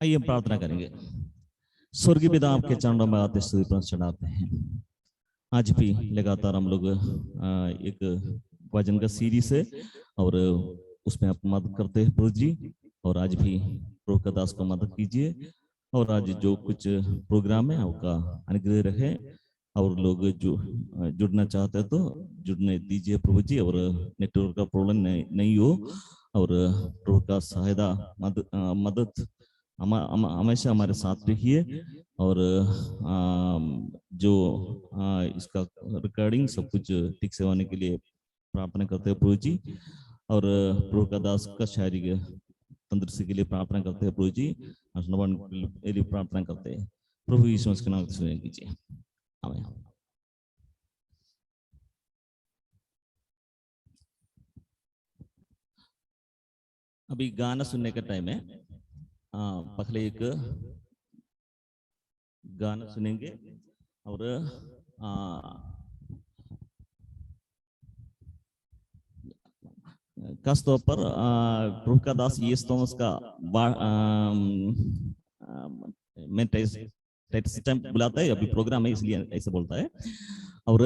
आइए प्रार्थना करेंगे। स्वर्गीय पिता, आपके चरणों में आते स्तुति प्रणाम चढ़ाते हैं। आज भी लगातार हम लोग एक वचन का सीरीज है और उसमें आप मदद करते हैं प्रभु जी, और आज भी प्रभु का दास को मदद कीजिए। और आज जो कुछ प्रोग्राम है आपका अनुग्रह रहे, और लोग जो जुड़ना चाहते हैं तो जुड़ने दीजिए प्रभु जी, और नेटवर्क का प्रॉब्लम नहीं हो, और प्रभु का सहायता मदद हमेशा हमारे साथ रहिए। और जो इसका रिकॉर्डिंग सब कुछ ठीक से होने के लिए प्रार्थना करते हैं प्रभु जी, और प्रभु का दास का शारीरिक तंदुरुस्ती के लिए प्रार्थना करते हैं प्रभु जी, के लिए प्रार्थना करते हैं। प्रभु यीशु मसीह के नाम से सुन कीजिए, आमीन। अभी गाना सुनने का टाइम है। पहले एक गाना सुनेंगे, और खास तौर पर प्रभु का दास यीशु थॉमस का मैं टाइम बुलाता है, अभी प्रोग्राम है इसलिए ऐसे बोलता है। और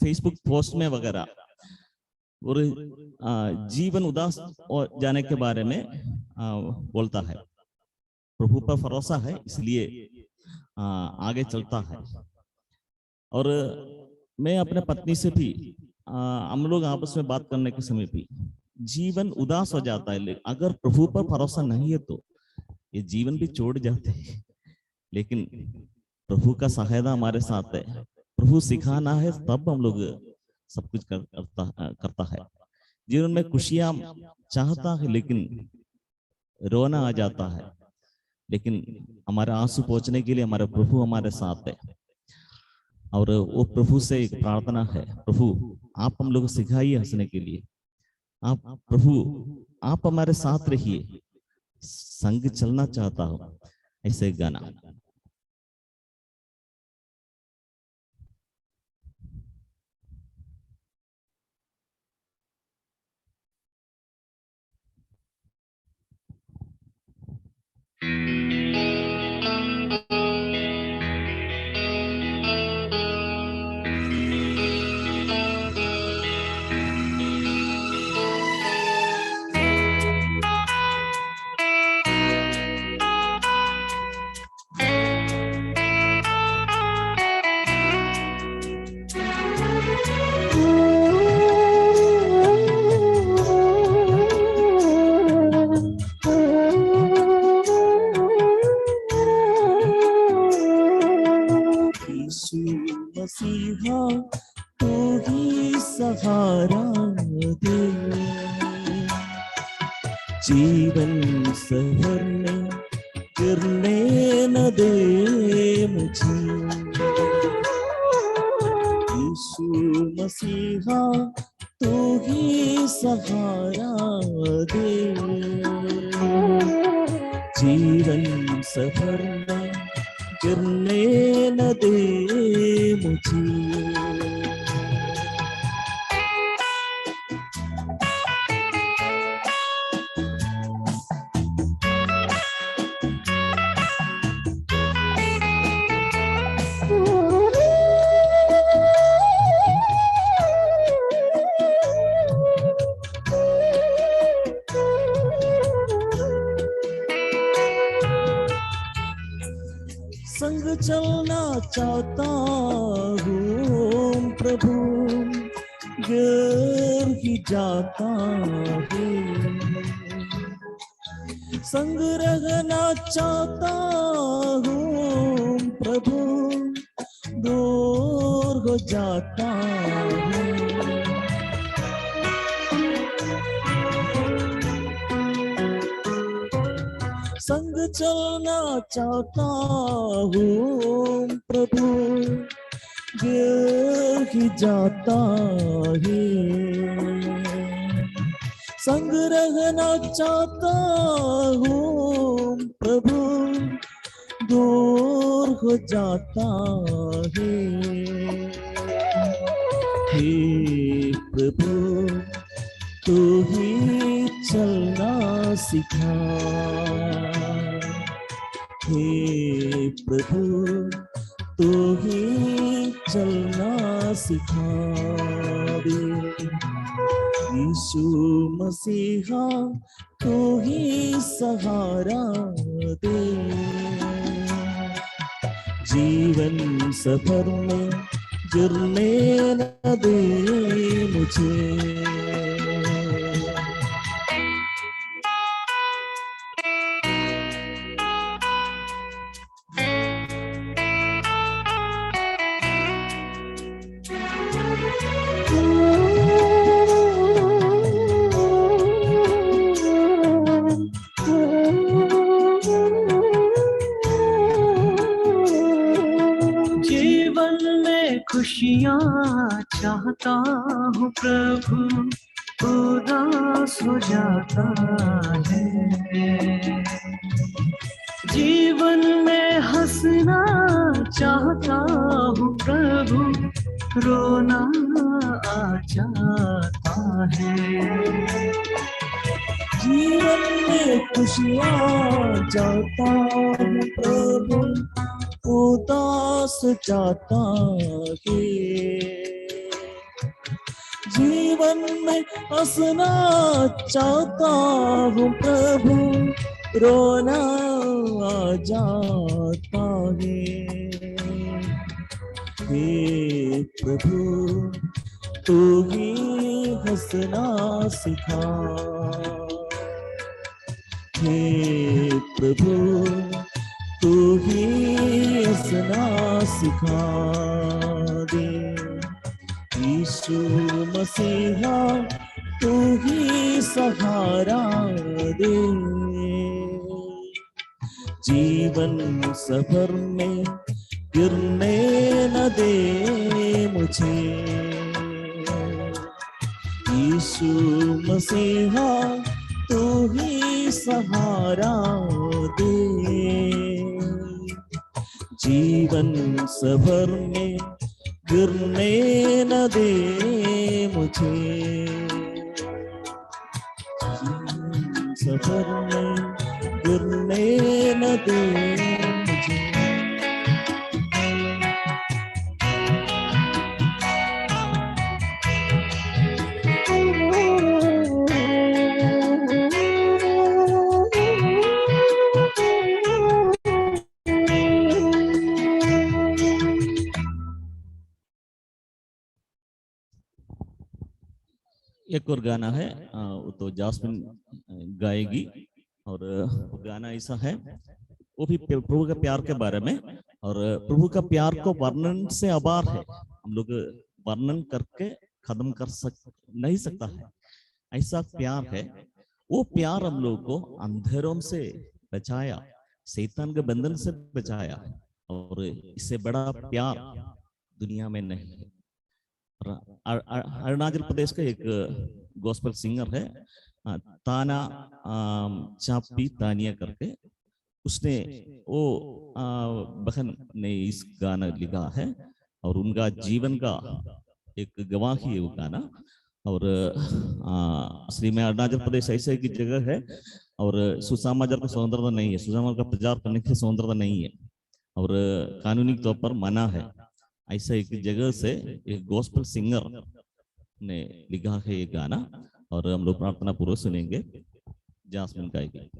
फेसबुक पोस्ट में वगैरह और जीवन उदास जाने के बारे में बोलता है। प्रभु पर भरोसा है इसलिए आगे चलता है। और मैं अपने पत्नी से भी हम लोग आपस में बात करने के समय भी जीवन उदास हो जाता है, लेकिन अगर प्रभु पर भरोसा नहीं है तो ये जीवन भी छोड़ जाते हैं। लेकिन प्रभु का सहायता हमारे साथ है, प्रभु सिखाना है तब हम लोग सब कुछ करता है। जीवन में खुशियां चाहता है लेकिन रोना आ जाता है, लेकिन हमारे आंसू पहुंचने के लिए हमारे प्रभु हमारे साथ है। और वो प्रभु से एक प्रार्थना है, प्रभु आप हम लोग को सिखाइए हंसने के लिए, आप प्रभु आप हमारे साथ रहिए, संग चलना चाहता हूं, ऐसे गाना। मसीहा तू ही सहारा दे, जीवन संवरने गिरने न दे मुझे। यीशु मसीहा तू ही सहारा दे, जीवन संवरने गिरने न दे मुझे। संग चलना चाहता हूँ प्रभु, गिर ही जाता हूँ। संग रहना चाहता हूँ प्रभु, दूर हो जाता हूँ। संग चलना चाहता हूँ प्रभु, गिर ही जाता है। संग रहना चाहता हूँ प्रभु, दूर हो जाता है। हे प्रभु तू ही चलना सिखा, हे प्रभु तू ही चलना सिखा दे। यीशु मसीहा तू ही सहारा दे। जीवन सफर में गिरने न दे मुझे। खुशियाँ चाहता हूँ प्रभु, उदास हो जाता है। जीवन में हंसना चाहता हूँ प्रभु, रोना आ जाता है। जीवन में खुशियाँ चाहता हूँ प्रभु, उदास जाता है। जीवन में हंसना चाहता हूँ प्रभु, रोना आ जाता है। हे प्रभु तू ही हंसना सिखा, हे प्रभु तू ही हंसना सिखा दे। यीशु मसीहा तू ही सहारा दे। जीवन सफर में गिरने न दे मुझे। यीशु मसीहा तू ही सहारा दे। जीवन सफर में गिरने न दे मुझे। जीवन सफर में गिरने न दे मुझे। एक और गाना है, वो तो जास्मिन गाएगी। और वो गाना ऐसा है, वो भी प्रभु के प्यार के बारे में। और प्रभु का प्यार को वर्णन से अपार है, हम लोग वर्णन करके खत्म कर नहीं सकता है। ऐसा प्यार है। वो प्यार हम लोग को अंधेरों से बचाया, शैतान के बंधन से बचाया, और इससे बड़ा प्यार दुनिया में नहीं है। अरुणाचल प्रदेश का एक गॉस्पेल सिंगर है, ताना चापी तानिया करके, उसने वो बहन ने इस गाना लिखा है। और उनका जीवन का एक गवाही है वो गाना। और श्री में अरुणाचल प्रदेश ऐसे एक जगह है, और सुसमाचार का स्वतंत्रता नहीं है, सुसमाचार का प्रचार करने की स्वतंत्रता नहीं है, और कानूनी तौर पर मना है। ऐसा एक जगह से एक गॉस्पेल सिंगर ने लिखा है ये गाना, और हम लोग प्रार्थना पूर्वक सुनेंगे। जास्मिन गाएगी।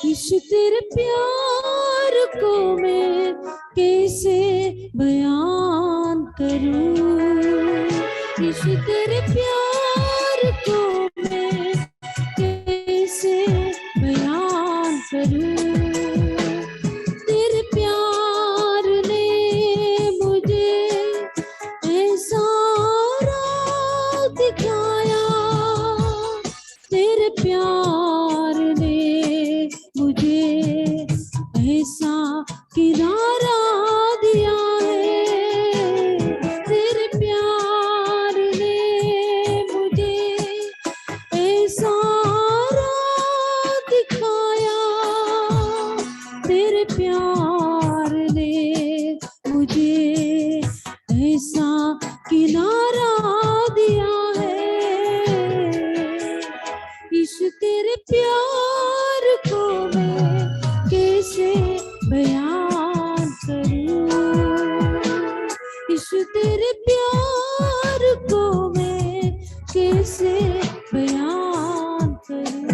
यीशु तेरे प्यार को मैं कैसे बयान करूं, यीशु तेरे प्यार को मैं कैसे बयान करूं। तेरे प्यार ने मुझे ऐसा राह दिखाया, तेरे प्यार ने मुझे ऐसा किनारा दिया है। तेरे प्यार ने मुझे ऐसा राह दिखाया, तेरे प्यार ने मुझे ऐसा किनारा दिया है। यीशु तेरे प्यार को मैं कैसे बयान करूं, यीशु तेरे प्यार को मैं कैसे बयान करूं।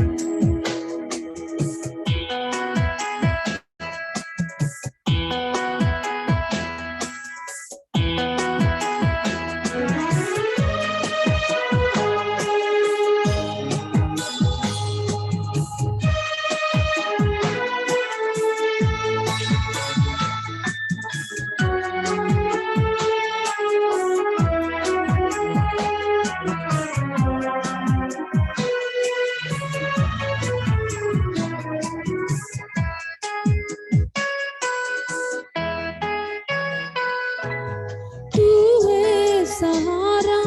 तू है सहारा,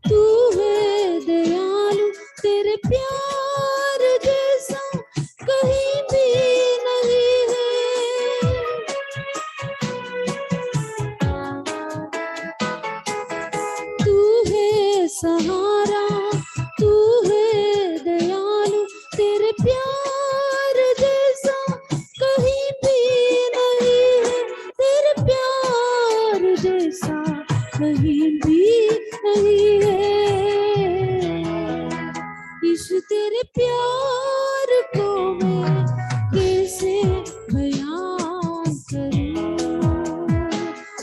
तू है दयालु, तेरे प्यार जैसा कहीं भी नहीं है। तू है सहारा, तू है दयालु, तेरे प्यार जैसा कहीं भी नहीं है। तेरे प्यार जैसा कहीं भी नहीं है। यीशु तेरे प्यार को मैं कैसे बयान करूं,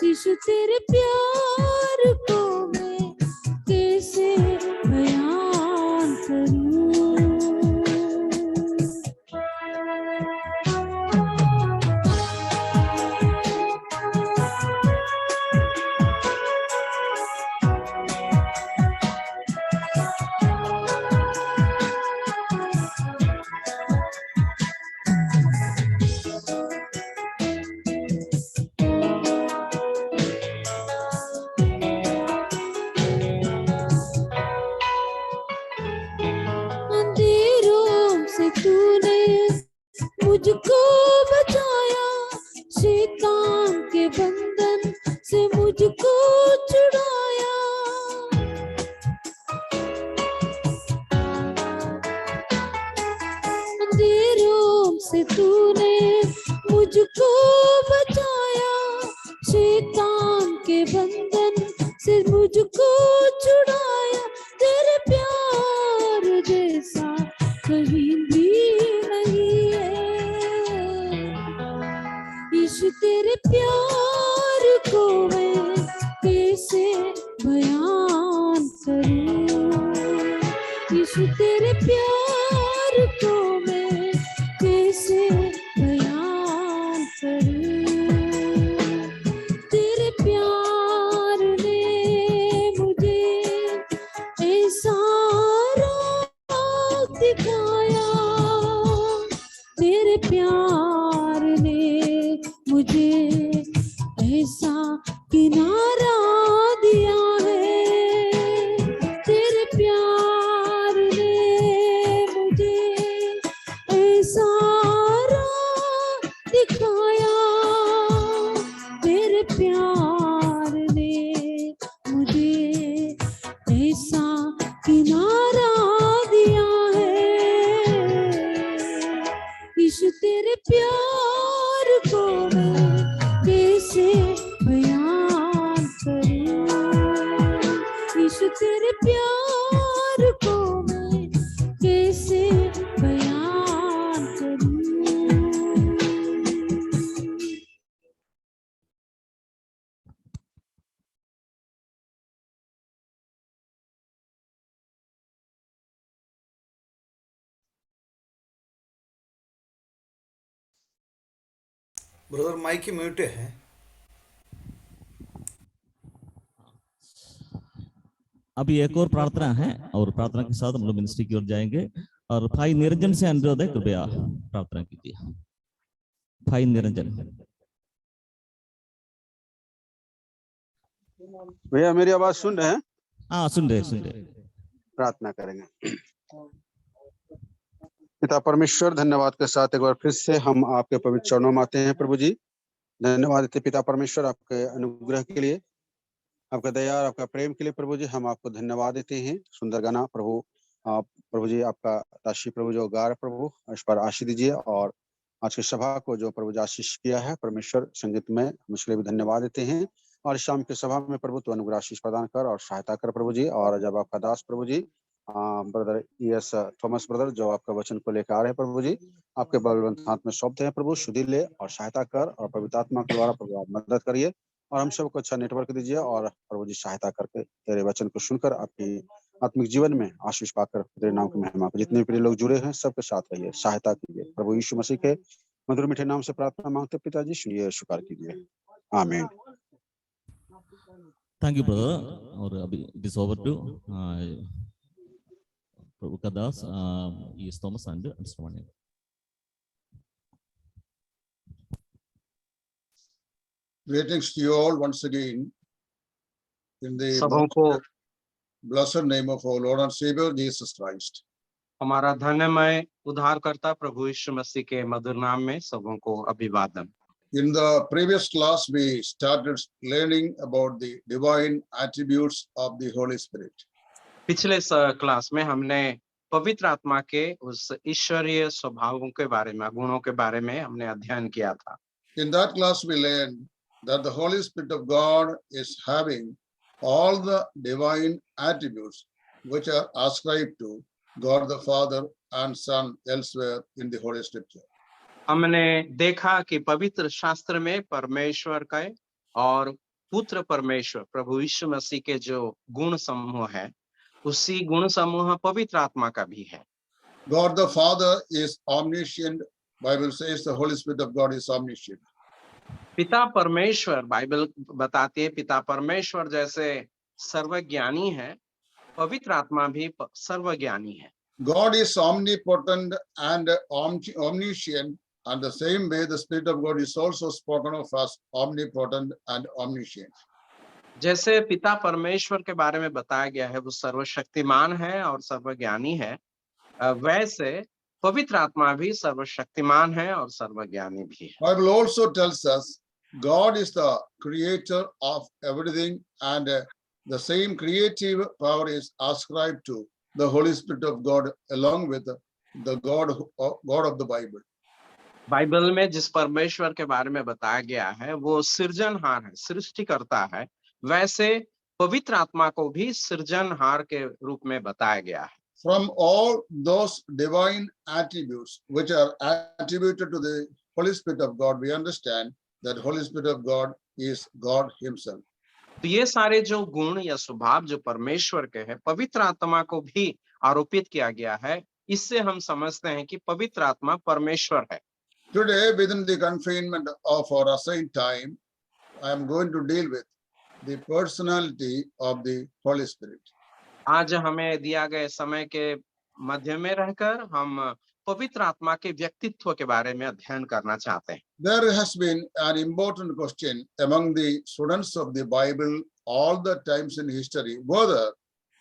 यीशु तेरे प्यार को मैं कैसे बयान करूं। अंधेरों से तूने मुझको बचाया, शैतान के बंधन से मुझको छुड़ाया। अंधेरों से तूने मुझको बचाया, शैतान के बंधन से मुझको छुड़ाया। तेरे प्यार जैसा कहीं भी नहीं है। यीशु तेरे प्यार को मैं कैसे बयान करूं, यीशु तेरे प्यार को मैं कैसे बयान करूं। तेरे प्यार ने मुझे ऐसा राह दिखाया, तेरे प्यार ने मुझे ऐसा किनारा दिया है। तेरे प्यार ने मुझे ऐसा राह दिखाया, तेरे प्यार ने मुझे ऐसा किनारा दिया है। यीशु तेरे प्यार को मैं कैसे बयान करूं, ब्रदर माइक म्यूट है। अभी एक और प्रार्थना है और प्रार्थना के साथ हम लोग मिनिस्ट्री की ओर जाएंगे। और भाई निरंजन से अनुरोध है, कृपया प्रार्थना कीजिए। भाई निरंजन। भैया मेरी आवाज सुन रहे हैं? हाँ, सुन रहे। प्रार्थना करेंगे। पिता परमेश्वर, धन्यवाद के साथ एक बार फिर से हम आपके पवित्र चरणों में आते हैं प्रभु जी। धन्यवाद देते पिता परमेश्वर आपके अनुग्रह के लिए, आपका दया और आपका प्रेम के लिए प्रभु जी। हम आपको धन्यवाद देते हैं। सुंदर गाना प्रभु, आप प्रभु जी आपका दासी प्रभु जो गा रहे प्रभु, इस पर आशीष दीजिए। और आज की सभा को जो प्रभु जी आशीष किया है परमेश्वर संगीत में, हम इसके लिए भी धन्यवाद देते हैं। और शाम की सभा में प्रभु तो अनुग्रह आशीष प्रदान कर और सहायता कर प्रभु जी। और जब आपका दास प्रभु जी ब्रदर ES थॉमस ब्रदर जो आपका वचन को लेकर आ रहे हैं प्रभु जी, आपके बलवंत हाथ में सौंपते हैं प्रभु। शुद्धि ले और सहायता कर और पवित्र आत्मा के द्वारा प्रभु आप मदद करिए और हम सबको अच्छा नेटवर्क दीजिए। और प्रभु जी सहायता करके तेरे वचन को सुनकर आपकी आत्मिक जीवन में आशीष पाकर तेरे नाम की महिमा पर जितने प्रिय लोग जुड़े हैं सबके साथ रहिए, सहायता कीजिए। प्रभु यीशु मसीह के मधुर मीठे नाम से प्रार्थना मांगते पिताजी, सुनिए, स्वीकार कीजिए, आमीन। Thank you brother. और अभी इट इज ओवर टू प्रभु का दास ES Thomas and Subramaniam. Greetings to you all once again in the सबों को blessed name of our Lord and Savior Jesus Christ. हमारा धन्यमय उद्धारकर्ता प्रभु यीशु मसीह के मधुर नाम में सबों को अभिवादन। In the previous class, we started learning about the divine attributes of the Holy Spirit. पिछले क्लास में हमने पवित्र आत्मा के उस ईश्वरीय स्वभावों के बारे में, गुणों के बारे में हमने अध्ययन किया था। In that class, we learned that the Holy Spirit of God is having all the divine attributes which are ascribed to God the Father and Son elsewhere in the Holy Scripture. हमने देखा कि पवित्र शास्त्र में परमेश्वर का और पुत्र परमेश्वर प्रभु यीशु मसीह के जो गुण समूह है, उसी गुण समूह पवित्र आत्मा का भी है। God the Father is omniscient. Bible says the Holy Spirit of God is omniscient. पिता परमेश्वर, बाइबल बताती है पिता परमेश्वर जैसे सर्वज्ञानी है, पवित्र आत्मा भी सर्वज्ञानी है। God is omnipotent and omniscient, and the same way the Spirit of God is also spoken of as omnipotent and omniscient. जैसे पिता परमेश्वर के बारे में बताया गया है वो सर्वशक्तिमान है और सर्वज्ञानी है, वैसे पवित्र आत्मा भी सर्वशक्तिमान है और सर्वज्ञानी भी है। Bible also tells us God is the creator of everything, and the same creative power is ascribed to the Holy Spirit of God along with the God of the Bible. Bible में जिस परमेश्वर के बारे में बताया गया है वो सृजनहार है, सृष्टि करता है, वैसे पवित्र आत्मा को भी सृजनहार के रूप में बताया गया है। From all those divine attributes which are attributed to the Holy Spirit of God, we understand that Holy Spirit of God is God Himself. तो ये सारे जो गुण या स्वभाव जो परमेश्वर के हैं, पवित्र आत्मा को भी आरोपित किया गया है। इससे हम समझते हैं कि पवित्र आत्मा परमेश्वर है। Today, within the confinement of our assigned time, I am going to deal with the personality of the Holy Spirit. आज हमें दिया गए समय के मध्य में रहकर हम पवित्र आत्मा के व्यक्तित्व के बारे में अध्ययन करना चाहते हैं। There has been an important question among the students of the Bible all the times in history, whether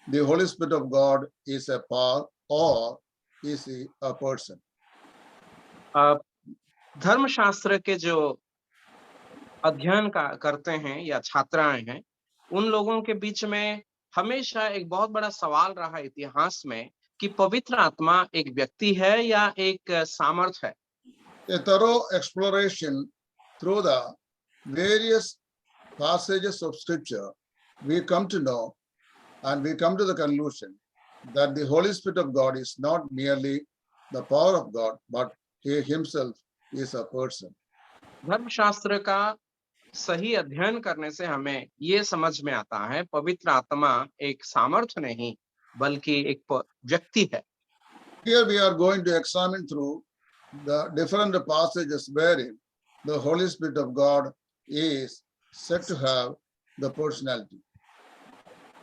the Holy Spirit of God is a power or is he a person. धर्मशास्त्र के जो अध्ययन करते हैं या छात्राएं हैं, उन लोगों के बीच में हमेशा एक बहुत बड़ा सवाल रहा इतिहास में कि पवित्र आत्मा एक व्यक्ति है या एक सामर्थ्य है। A thorough exploration through the various passages of Scripture, we come to know and we come to the conclusion that the Holy Spirit of God is not merely the power of God, but He Himself is a person. धर्मशास्त्र का सही अध्ययन करने से हमें ये समझ में आता है पवित्र आत्मा एक सामर्थ्य नहीं बल्कि एक व्यक्ति है। Here we are going to examine through the different passages wherein the Holy Spirit of God is said to have the personality.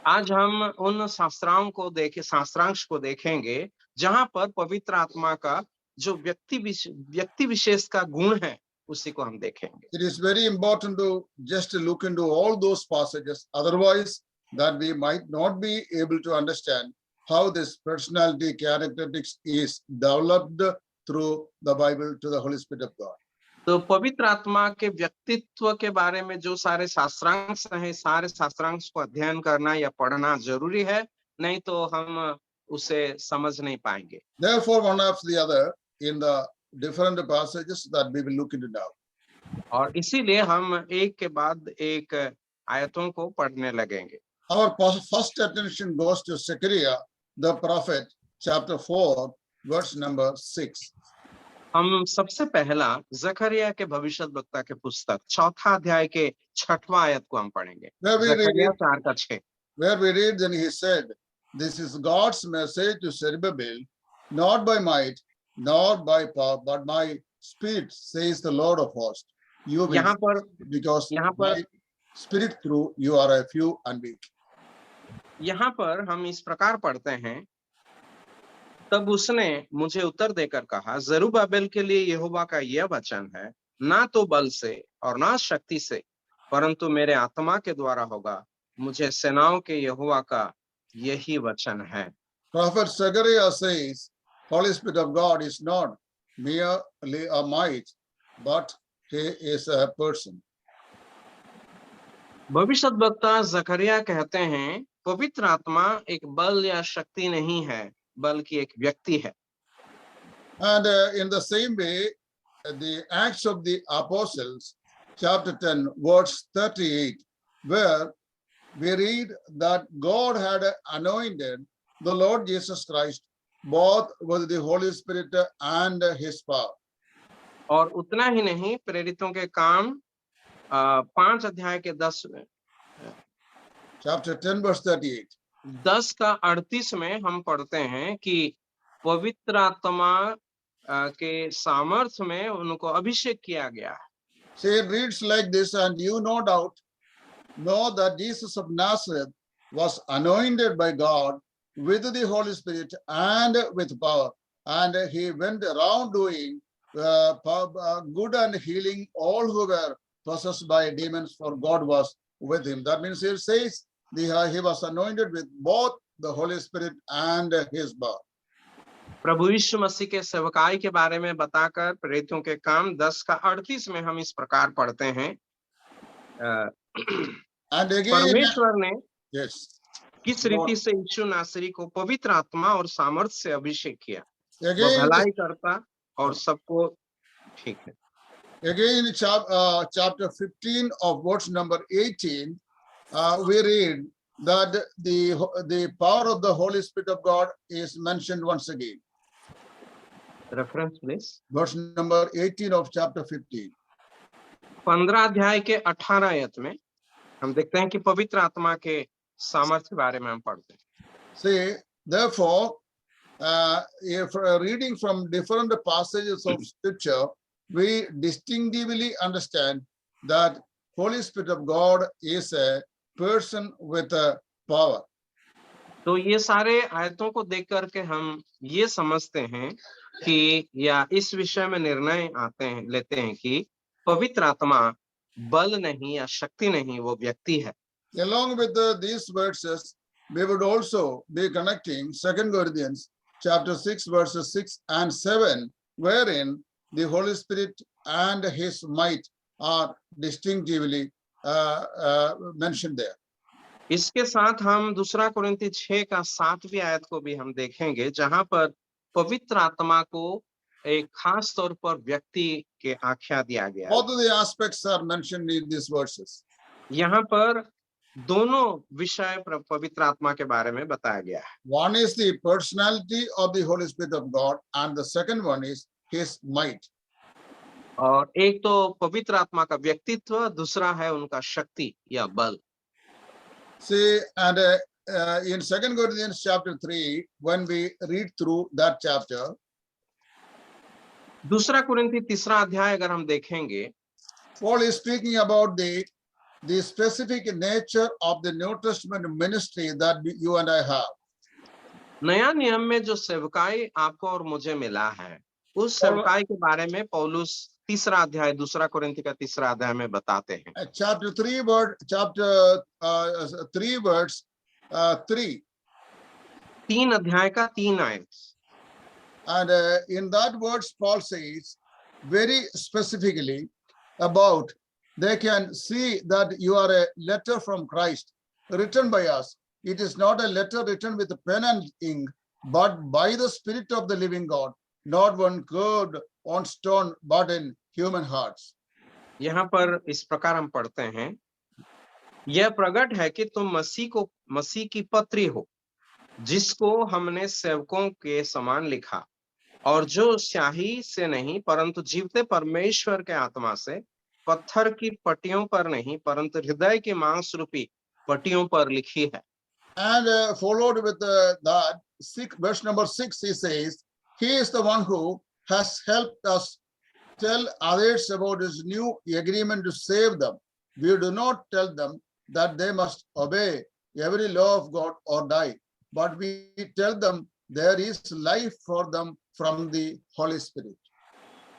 आज हम उन शास्त्रांश को देखेंगे जहां पर पवित्र आत्मा का जो व्यक्ति विशेष का गुण है उसी को हम देखेंगे। It is very important to just look into all those passages, otherwise that we might not be able to understand how this personality characteristics is developed through the Bible to the Holy Spirit of God. तो पवित्र आत्मा के व्यक्तित्व के बारे में जो सारे शास्त्रांश हैं, सारे शास्त्रांश को अध्ययन करना या पढ़ना जरूरी है, नहीं तो हम उसे समझ नहीं पाएंगे। Therefore, one after the other in the different passages that we will look into now. और इसीलिए हम एक के बाद एक आयतों को पढ़ने लगेंगे। Our first attention goes to Zechariah, the prophet, chapter 4, verse number 6. हम सबसे पहला जकरिया के भविष्यद्वक्ता के पुस्तक 4 अध्याय के 6वां आयत को हम पढ़ेंगे। जकरिया 4:6 Where we read, then he said, "This is God's message to Zerubbabel, not by might, nor by power, but by spirit, says the Lord of hosts. You will यहाँ पर because by spirit through you are a few and weak." यहाँ पर हम इस प्रकार पढ़ते हैं, तब उसने मुझे उत्तर देकर कहा, जरुब्बाबेल के लिए यहोवा का यह वचन है, ना तो बल से और ना शक्ति से, परंतु मेरे आत्मा के द्वारा होगा। मुझे सेनाओं के यहोवा का यही वचन है। Prophet Zechariah says, Holy Spirit of God is not merely a might, but he is a person. भविष्यद्वक्ता जकरिया कहते हैं, पवित्र आत्मा एक बल या शक्ति नहीं है, बल्कि एक व्यक्ति है। And in the same way, the Acts of the Apostles, chapter 10, verse 38, where we read that God had anointed the Lord Jesus Christ both with the Holy Spirit and his power. और उतना ही नहीं, प्रेरितों के काम 5 अध्याय के 10 Chapter 10, verse 38. 10 का 38 में हम पढ़ते हैं कि पवित्र आत्मा के सामर्थ्य में उनको अभिषेक किया गया है। So it reads like this, and you no doubt know that Jesus of Nazareth was anointed by God with the Holy Spirit and with power, and he went around doing good and healing all who were possessed by demons, for God was with him. That means it says he was anointed with both the Holy Spirit and his power. प्रभु यीशु मसीह के सेवकाई के बारे में बताकर प्रेरितों के काम 10 का 38 में हम इस प्रकार पढ़ते हैं, And again, परमेश्वर ने yes, किस रीति से यीशु नासरी को पवित्र आत्मा और सामर्थ्य से अभिषेक किया। वो again, भलाई करता और सबको ठीक है। again, chapter 15 of verse number 18, we read that the power of the Holy Spirit of God is mentioned once again. Reference please. Verse number 18 of chapter 15. 15 अध्याय के 18 आयत में हम देखते हैं कि पवित्र आत्मा के सामर्थ्य के बारे में हम पढ़ते हैं। See, therefore, if reading from different passages of scripture, we distinctively understand that Holy Spirit of God is a person with a power. तो ये सारे आयतों को देख करके हम ये समझते हैं कि या इस विषय में निर्णय लेते हैं कि पवित्र आत्मा बल नहीं या शक्ति नहीं, वो व्यक्ति है। Along with these verses, we would also be connecting 2 Corinthians chapter 6 verses 6 and 7, wherein the Holy Spirit and his might are distinctively mentioned there. इसके साथ हम 2 कुरिन्ती 6 का 7वीं आयत को भी हम देखेंगे, जहां पर पवित्र आत्मा को एक खास तौर पर व्यक्ति के आख्या दिया गया है। Both of the aspects are mentioned in these verses. यहाँ पर दोनों विषय पवित्र आत्मा के बारे में बताया गया है। One is the personality of the Holy Spirit of God, and the second one is his might. और एक तो पवित्र आत्मा का व्यक्तित्व, दूसरा है उनका शक्ति या बल। See, and in 2 Corinthians chapter 3, when we read through that chapter, 2 कुरिन्ती 3 अध्याय अगर हम देखेंगे, Paul is speaking about the specific nature of the New Testament ministry that you and I have. नया नियम में जो सेवकाई आपको और मुझे मिला है, उस सेवकाई के बारे में पौलुस तीसरा अध्याय, दूसरा कोरिन्थी का तीसरा अध्याय में बताते हैं। Chapter 3 verse 3. 3 अध्याय का 3 आयत। And in that words, Paul says very specifically about they can see that you are a letter from Christ written by us. It is not a letter written with pen and ink, but by the Spirit of the living God, not one curved on stone, but in human hearts. यहाँ पर इस प्रकार हम पढ़ते हैं, यह प्रकट है कि तुम मसीह की पत्री हो, जिसको हमने सेवकों के समान लिखा, और जो स्याही से नहीं परंतु जीवते परमेश्वर के आत्मा से, पत्थर की पट्टियों पर नहीं परंतु हृदय की मांस रूपी पट्टियों पर लिखी है। And followed with that, verse number 6, he says, he is the one who has helped us tell others about his new agreement to save them. We do not tell them that they must obey every law of God or die, but we tell them there is life for them from the Holy Spirit.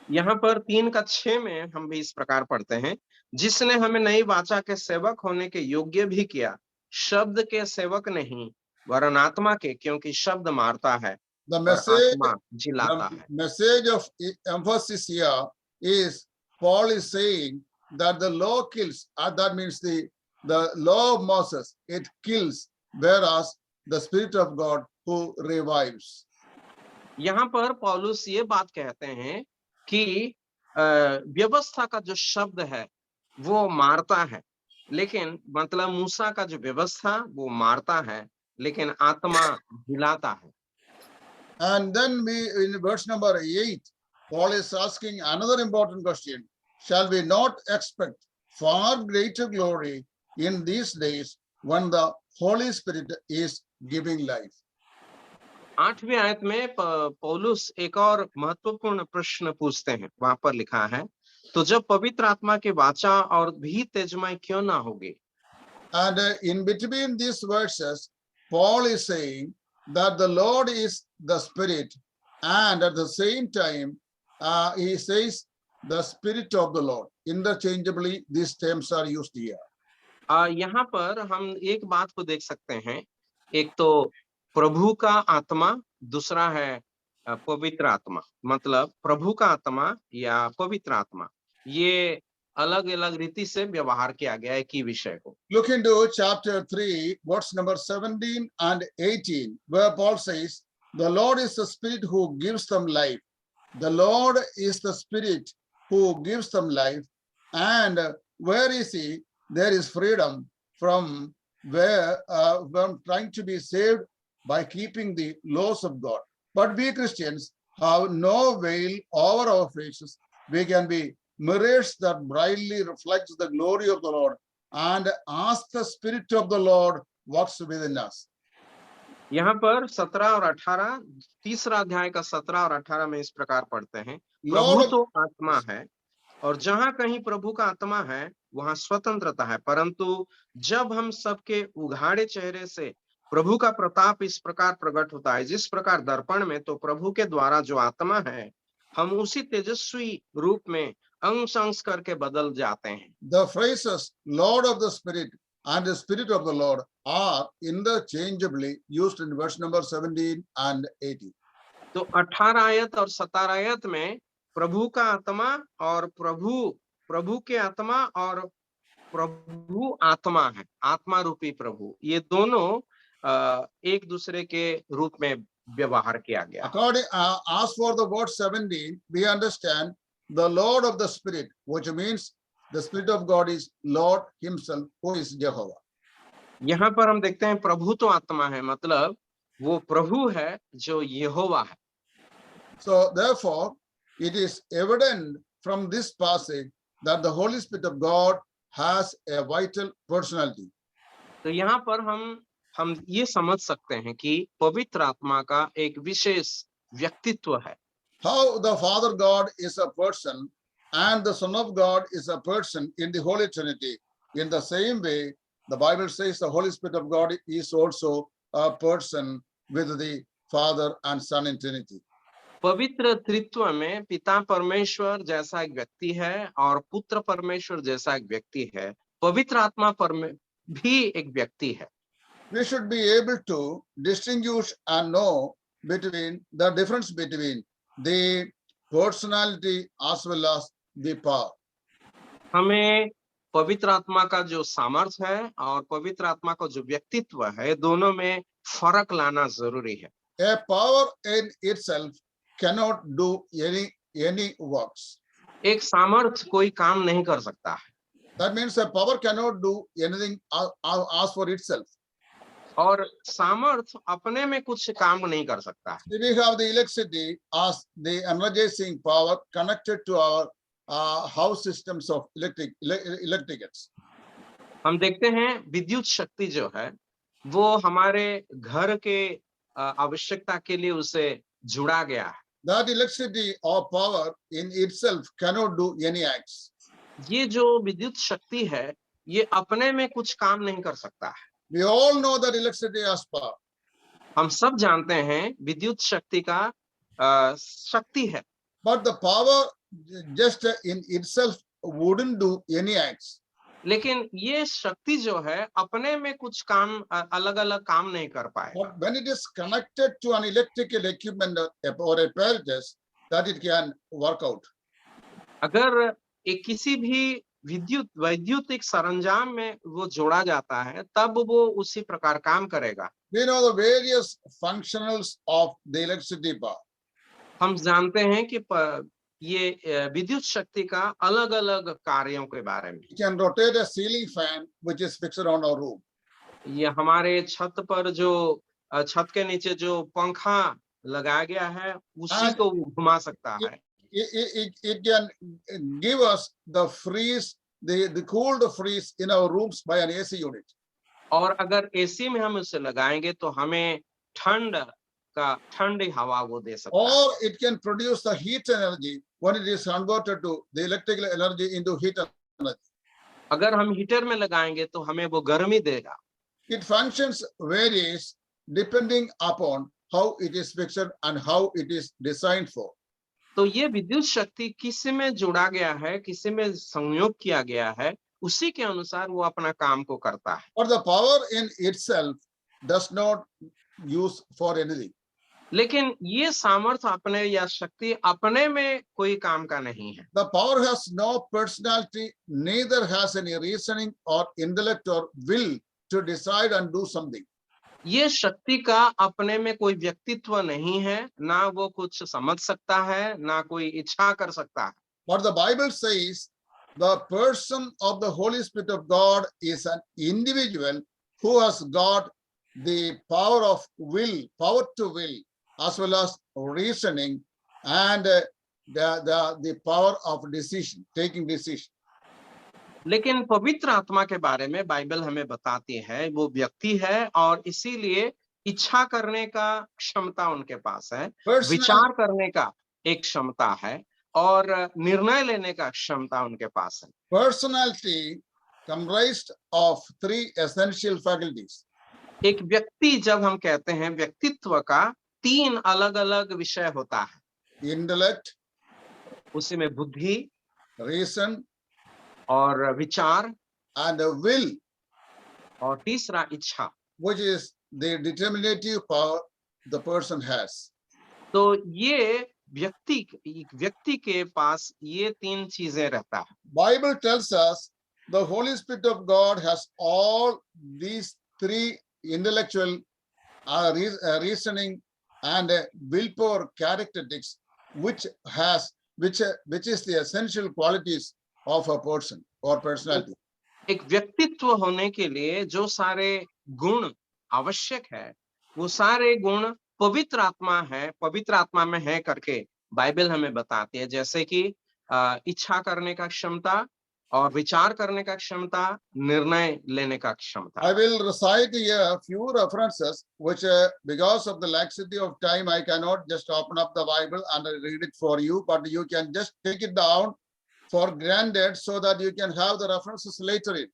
यहाँ पर 3:6 में हम भी इस प्रकार पढ़ते हैं, जिसने हमें नई वाचा के सेवक होने के योग्य भी किया, शब्द के सेवक नहीं वरन आत्मा के, क्योंकि शब्द मारता है और आत्मा जिलाता है। The message of emphasis here is Paul is saying that the law kills, that means the law of Moses, it kills, whereas the Spirit of God who revives. यहाँ पर पौलुस ये बात कहते हैं कि व्यवस्था का जो शब्द है वो मारता है, लेकिन मतलब मूसा का जो व्यवस्था वो मारता है, लेकिन आत्मा जिलाता है। And then in verse number 8, Paul is asking another important question. Shall we not expect far greater glory in these days when the Holy Spirit is giving life? 8वीं आयत में पौलुस एक और महत्वपूर्ण प्रश्न पूछते हैं। वहां पर लिखा है, तो जब पवित्र आत्मा के वाचा और भी तेजमय क्यों ना होगी? And in between these verses, Paul is saying that the Lord is the Spirit, and at the same time, he says the Spirit of the Lord. Interchangeably, these terms are used here. यहाँ पर हम एक बात को देख सकते हैं, एक तो प्रभु का आत्मा, दूसरा है पवित्र आत्मा। मतलब प्रभु का आत्मा या पवित्र आत्मा, ये अलग अलग रीति से व्यवहार किया गया है एक ही विषय को। Look into chapter 3, verse number 17 and 18, where Paul says, the Lord is the Spirit who gives them life. The Lord is the Spirit who gives them life. And where is he? There is freedom from trying to be saved by keeping the laws of God. But we Christians have no veil over our faces. We can be mirrors that brightly reflects the glory of the Lord, and as the Spirit of the Lord works within us. यहाँ पर 17 और 18, तीसरा अध्याय का 17 और 18 में इस प्रकार पढ़ते हैं, प्रभु तो आत्मा है और जहां कहीं प्रभु का आत्मा है वहां स्वतंत्रता है, परंतु जब हम सबके उघाड़े चेहरे से प्रभु का प्रताप इस प्रकार प्रकट होता है, जिस प्रकार दर्पण में, तो प्रभु के द्वारा जो आत्मा है, हम उसी तेजस्वी रूप में अंश अंश करके बदल जाते हैं। The phrases Lord of the Spirit and the Spirit of the Lord are interchangeably used in verse number 17 and 18. तो 18 आयत और 17 आयत में प्रभु का आत्मा और प्रभु के आत्मा और प्रभु आत्मा है, आत्मा रूपी प्रभु, ये दोनों एक दूसरे के रूप में व्यवहार किया गया। According, as for the verse 17, we understand the Lord of the Spirit, which means the Spirit of God is Lord himself, who is Jehovah. यहाँ पर हम देखते हैं प्रभु तो आत्मा है, मतलब वो प्रभु है जो यहोवा है। So therefore, it is evident from this passage that the Holy Spirit of God has a vital personality. तो यहाँ पर हम ये समझ सकते हैं कि पवित्र आत्मा का एक विशेष व्यक्तित्व है। How the Father God is a person and the Son of God is a person in the Holy Trinity. In the same way, the Bible says the Holy Spirit of God is also a person with the Father and Son in Trinity. पवित्र त्रित्व में पिता परमेश्वर जैसा एक व्यक्ति है और पुत्र परमेश्वर जैसा एक व्यक्ति है, पवित्र आत्मा भी एक व्यक्ति है। We should be able to distinguish and know between the difference between the personality as well as the power. हमें पवित्र आत्मा का जो सामर्थ्य है और पवित्र आत्मा का जो व्यक्तित्व है, दोनों में फर्क लाना जरूरी है। A power in itself cannot do any works. एक सामर्थ्य कोई काम नहीं कर सकता है। That means a power cannot do anything as for itself. और सामर्थ्य अपने में कुछ काम नहीं कर सकता है। We have the electricity as the energizing power connected to our house systems of electrics. हम देखते हैं विद्युत शक्ति जो है वो हमारे घर के आवश्यकता के लिए उसे जुड़ा गया है। That electricity or power in itself cannot do any acts. ये जो विद्युत शक्ति है ये अपने में कुछ काम नहीं कर सकता है। We all know that electricity has power. हम सब जानते हैं विद्युत शक्ति का शक्ति है, But the power just in itself wouldn't do any acts. लेकिन ये शक्ति जो है अपने में कुछ काम अलग अलग काम नहीं कर पाएगा। But when it is connected to an electrical equipment or apparatus, that it can work out. अगर एक किसी भी वैद्युतिक सरंजाम में वो जोड़ा जाता है तब वो उसी प्रकार काम करेगा। We know the various functionals of the electricity power. हम जानते हैं कि ये विद्युत शक्ति का अलग अलग कार्यों के बारे में। We can rotate a ceiling fan which is fixed around our room. ये हमारे छत पर जो छत के नीचे जो पंखा लगाया गया है उसी को घुमा सकता है। It can give us the freeze, the cooled freeze in our rooms by an AC unit. और अगर एसी में हम उसे लगाएंगे तो हमें ठंडी हवा वो दे सकता है। Or it can produce the heat energy when it is converted to the electrical energy into heat energy. अगर हम हीटर में लगाएंगे तो हमें वो गर्मी देगा। It functions varies depending upon how it is fixed and how it is designed for. तो ये विद्युत शक्ति किसी में जुड़ा गया है, किसी में संयोग किया गया है, उसी के अनुसार वो अपना काम को करता है। But the power in itself does not use for anything. लेकिन ये सामर्थ्य अपने या शक्ति अपने में कोई काम का नहीं है। The power has no personality, neither has any reasoning or intellect or will to decide and do something. ये शक्ति का अपने में कोई व्यक्तित्व नहीं है, ना वो कुछ समझ सकता है, ना कोई इच्छा कर सकता है। But the Bible says the person of the Holy Spirit of God is an individual who has got the power of will, power to will, as well as reasoning and the power of decision, taking decision. लेकिन पवित्र आत्मा के बारे में Bible हमें बताती है वो व्यक्ति है और इसीलिए इच्छा करने का क्षमता उनके पास है, विचार करने का एक क्षमता है और निर्णय लेने का क्षमता उनके पास है। Personality comprised of three essential faculties. एक व्यक्ति जब हम कहते हैं व्यक्तित्व का तीन अलग अलग विषय होता है। Intellect, उसी में बुद्धि, reason और विचार and will, और तीसरा इच्छा, which is the determinative power the person has. तो ये व्यक्ति के पास ये तीन चीजें रहता है। Bible tells us the Holy Spirit of God has all these three intellectual, reasoning and willpower characteristics, which is the essential qualities of a person or personality. एक व्यक्तित्व होने के लिए जो सारे गुण आवश्यक है वो सारे गुण पवित्र आत्मा में है करके बाइबल हमें बताती है, जैसे कि इच्छा करने का क्षमता और विचार करने का क्षमता, निर्णय लेने का क्षमता। I will recite here a few references which because of the laxity of time I cannot just open up the Bible and read it for you, but you can just take it down for granted so that you can have the references later in.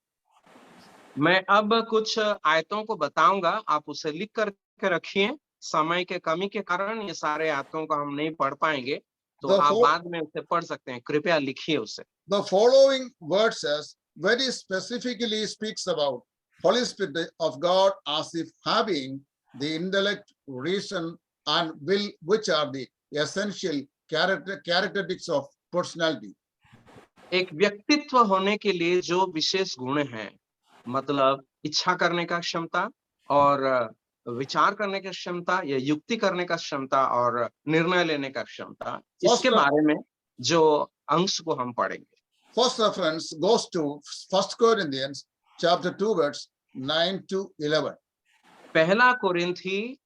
मैं अब कुछ आयतों को बताऊंगा, आप उसे लिख करके रखिए। समय के कमी के कारण ये सारे आयतों को हम नहीं पढ़ पाएंगे, तो The आप fo- बाद में उसे पढ़ सकते हैं। कृपया लिखिए उसे। The following verses very specifically speaks about Holy Spirit of God as if having the intellect, reason, and will, which are the essential characteristics of personality. एक व्यक्तित्व होने के लिए जो विशेष गुण हैं, मतलब इच्छा करने का क्षमता और विचार करने की क्षमता या युक्ति करने का क्षमता और निर्णय लेने का क्षमता, इसके बारे में जो अंश को हम पढ़ेंगे। First reference goes to 1 Corinthians chapter 2 verse 9 to 11. पहला कोरिन्थी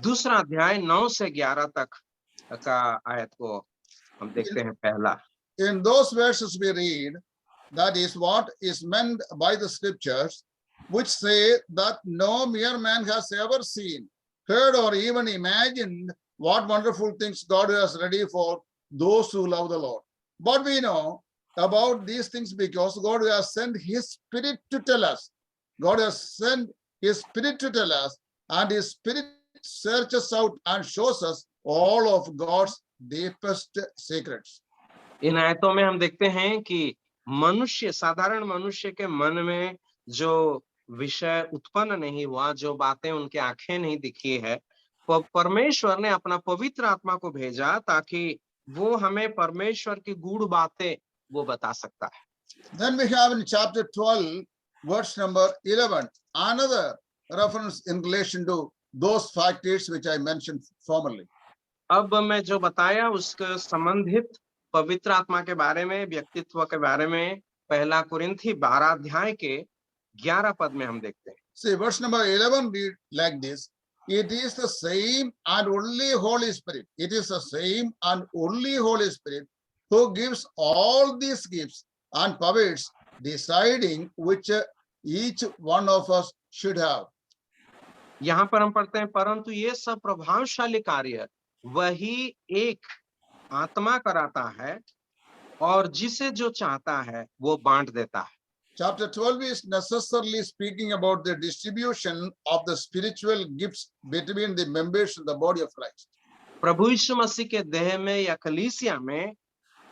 दूसरा अध्याय 9 से 11 तक का आयत को हम देखते हैं। पहला, In those verses we read, that is what is meant by the scriptures, which say that no mere man has ever seen, heard, or even imagined what wonderful things God has ready for those who love the Lord. But we know about these things because God has sent his spirit to tell us. God has sent his spirit to tell us, and his spirit searches out and shows us all of God's deepest secrets. इन आयतों में हम देखते हैं कि मनुष्य, साधारण मनुष्य के मन में जो विषय उत्पन्न नहीं हुआ, जो बातें उनके आंखें नहीं दिखी है, परमेश्वर ने अपना पवित्र आत्मा को भेजा ताकि वो हमें परमेश्वर की गूढ़ बातें वो बता सकता है। Then we have in chapter 12, verse number 11, another reference in relation to those factors which I mentioned formerly. अब मैं जो बताया उसके संबंधित पवित्र आत्मा के बारे में, व्यक्तित्व के बारे में पहला कुरिन्थी 12 अध्याय के 11 पद में हम देखते हैं। See, verse number 11 read like this: it is the same and only Holy Spirit. It is the same and only Holy Spirit who gives all these gifts and powers, deciding which each one of us should have. यहाँ पर हम पढ़ते हैं, परंतु ये सब प्रभावशाली कार्य वही एक आत्मा कराता है और जिसे जो चाहता है वो बांट देता है। Chapter 12 is necessarily speaking about the distribution of the spiritual gifts between the members of the body of Christ. प्रभु यीशु मसीह के देह में या कलीसिया में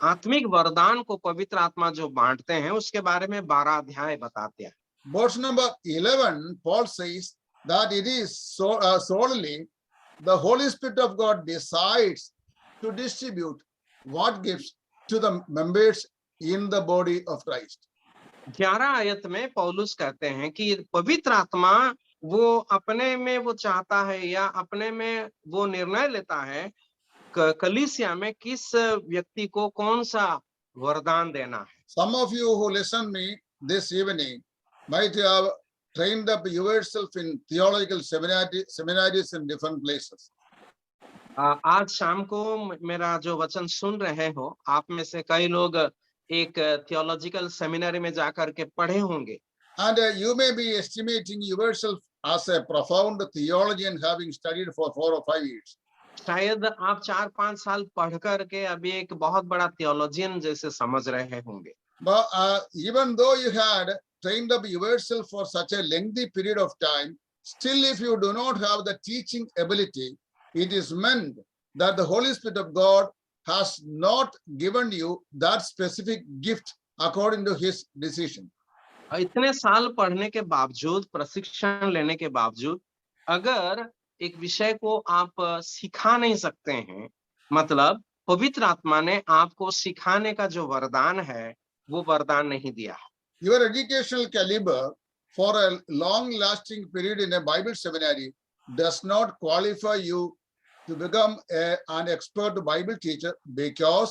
आत्मिक वरदान को पवित्र आत्मा जो बांटते हैं उसके बारे में 12 अध्याय बताते हैं। Verse number 11, Paul says that it is solely the Holy Spirit of God decides to distribute what gifts to the members in the body of Christ. 11 आयत में पौलुस कहते हैं कि पवित्र आत्मा वो अपने में वो चाहता है या अपने में वो निर्णय लेता है कलीसिया में किस व्यक्ति को कौन सा वरदान देना है। Some of you who listen me this evening might have trained up yourself in theological seminaries in different places. आज शाम को मेरा जो वचन सुन रहे हो, आप में से कई लोग एक थियोलॉजिकल सेमिनरी में जाकर के पढ़े होंगे। And you may be estimating yourself as a profound theologian having studied for 4 or 5 years. शायद आप 4-5 साल पढ़ करके अभी एक बहुत बड़ा थियोलॉजियन जैसे समझ रहे होंगे। But even though you had trained up yourself for such a lengthy period of time, still if you do not have the teaching ability, it is meant that the Holy Spirit of God has not given you that specific gift according to his decision. इतने साल पढ़ने के बावजूद, प्रशिक्षण लेने के बावजूद अगर एक विषय को आप सिखा नहीं सकते हैं, मतलब पवित्र आत्मा ने आपको सिखाने का जो वरदान है वो वरदान नहीं दिया। Your educational caliber for a long-lasting period in a Bible seminary does not qualify you to become an expert Bible teacher, because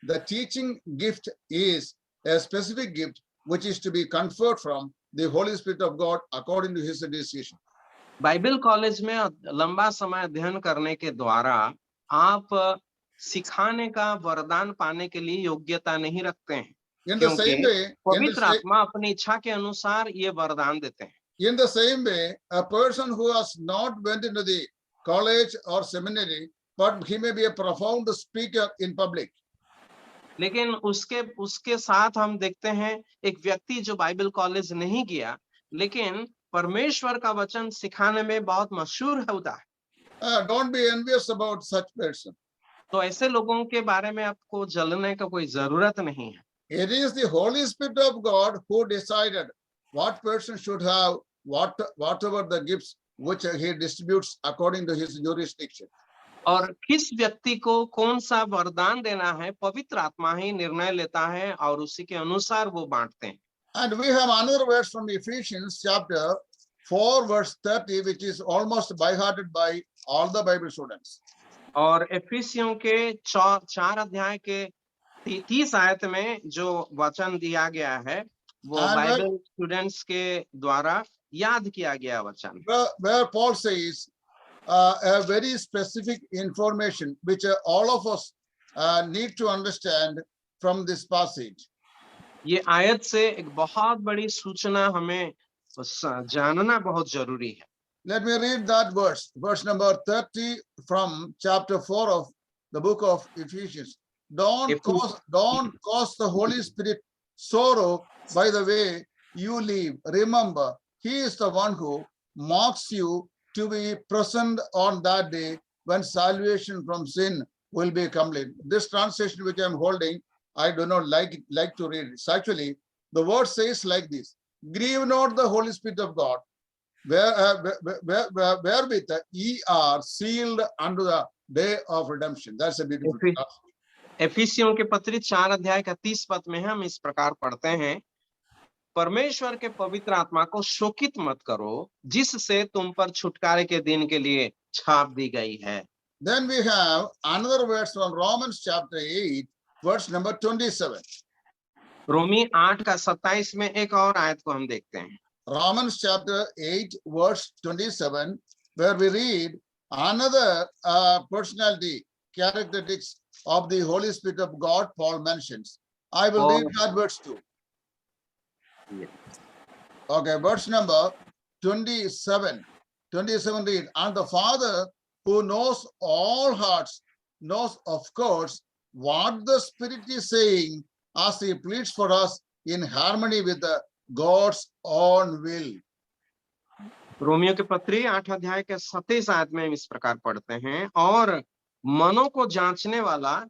the teaching gift is a specific gift which is to be conferred from the Holy Spirit of God according to his decision. Bible college में लंबा समय अध्ययन करने के द्वारा आप सिखाने का वरदान पाने के लिए योग्यता नहीं रखते हैं, क्योंकि पवित्र आत्मा अपनी इच्छा के अनुसार ये वरदान देते हैं। In the same way, a person who has not went into the college or seminary, but he may be a profound speaker in public. लेकिन उसके साथ हम देखते हैं एक व्यक्ति जो बाइबल कॉलेज नहीं गया, लेकिन परमेश्वर का वचन सिखाने में बहुत मशहूर होता है। Don't be envious about such person. तो ऐसे लोगों के बारे में आपको जलने का कोई जरूरत नहीं है। It is the Holy Spirit of God who decided what person should have whatever the gifts which he distributes according to his jurisdiction. और किस व्यक्ति को कौन सा वरदान देना है, पवित्र आत्मा ही निर्णय लेता है और उसी के अनुसार वो बांटते हैं। And we have another verse from Ephesians chapter 4 verse 30, which is almost by hearted by all the Bible students. और एफिसियों के 4 अध्याय के 30 आयत में जो वचन दिया गया है, वो बाइबल स्टूडेंट्स के द्वारा याद किया गया वचन, where Paul says a very specific information which all of us need to understand from this passage. ये आयत से एक बहुत बड़ी सूचना हमें जानना बहुत जरूरी है। Let me read that verse number 30 from chapter 4 of the book of Ephesians. Don't cause the Holy Spirit sorrow by the way you live. Remember, he is the one who marks you to be present on that day when salvation from sin will be complete. This translation which I am holding, I do not like to read. It's actually, the word says like this: grieve not the Holy Spirit of God, wherewith ye are sealed unto the day of redemption. That's a beautiful translation. एफिसियों के पत्री 4 अध्याय का 30 पद में हम इस प्रकार पढ़ते हैं, परमेश्वर के पवित्र आत्मा को शोकित मत करो, जिससे तुम पर छुटकारे के दिन के लिए छाप दी गई है। Then we have another verse from Romans chapter 8 verse number 27. रोमी 8 का 27 में एक और आयत को हम देखते हैं। Romans chapter 8 verse 27, where we read another personality characteristics of the Holy Spirit of God. Paul mentions. I will read that verse too. Yes. Okay, verse number 27 read, and the Father who knows all hearts knows of course what the Spirit is saying as he pleads for us in harmony with the God's own will. Romeo के पत्री 8 अध्याय के 27 आयत में हम इस प्रकार पढ़ते हैं, और मनों को जांचने वाला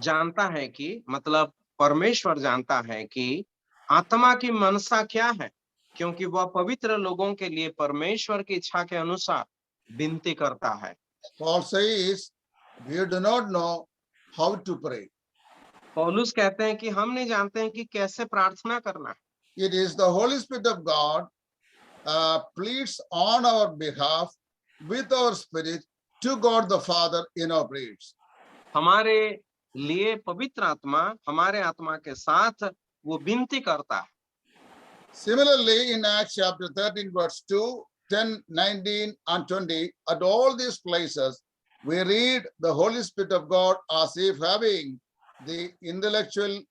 जानता है कि, मतलब परमेश्वर जानता है कि आत्मा की मनसा क्या है, क्योंकि वह पवित्र लोगों के लिए परमेश्वर की इच्छा के अनुसार विनती करता है। Paul says, we do not know how to pray. पौलुस कहते हैं कि हम नहीं जानते हैं कि कैसे प्रार्थना करना है। It is the Holy Spirit of God pleads on our behalf with our spirit to God the Father in our prayers. हमारे लिए पवित्र आत्मा हमारे आत्मा के साथ वो विनती करता है। Similarly, in Acts chapter 13 verse 2, 10, 19 and 20, at all these places we read the Holy Spirit of God as if having the intellectual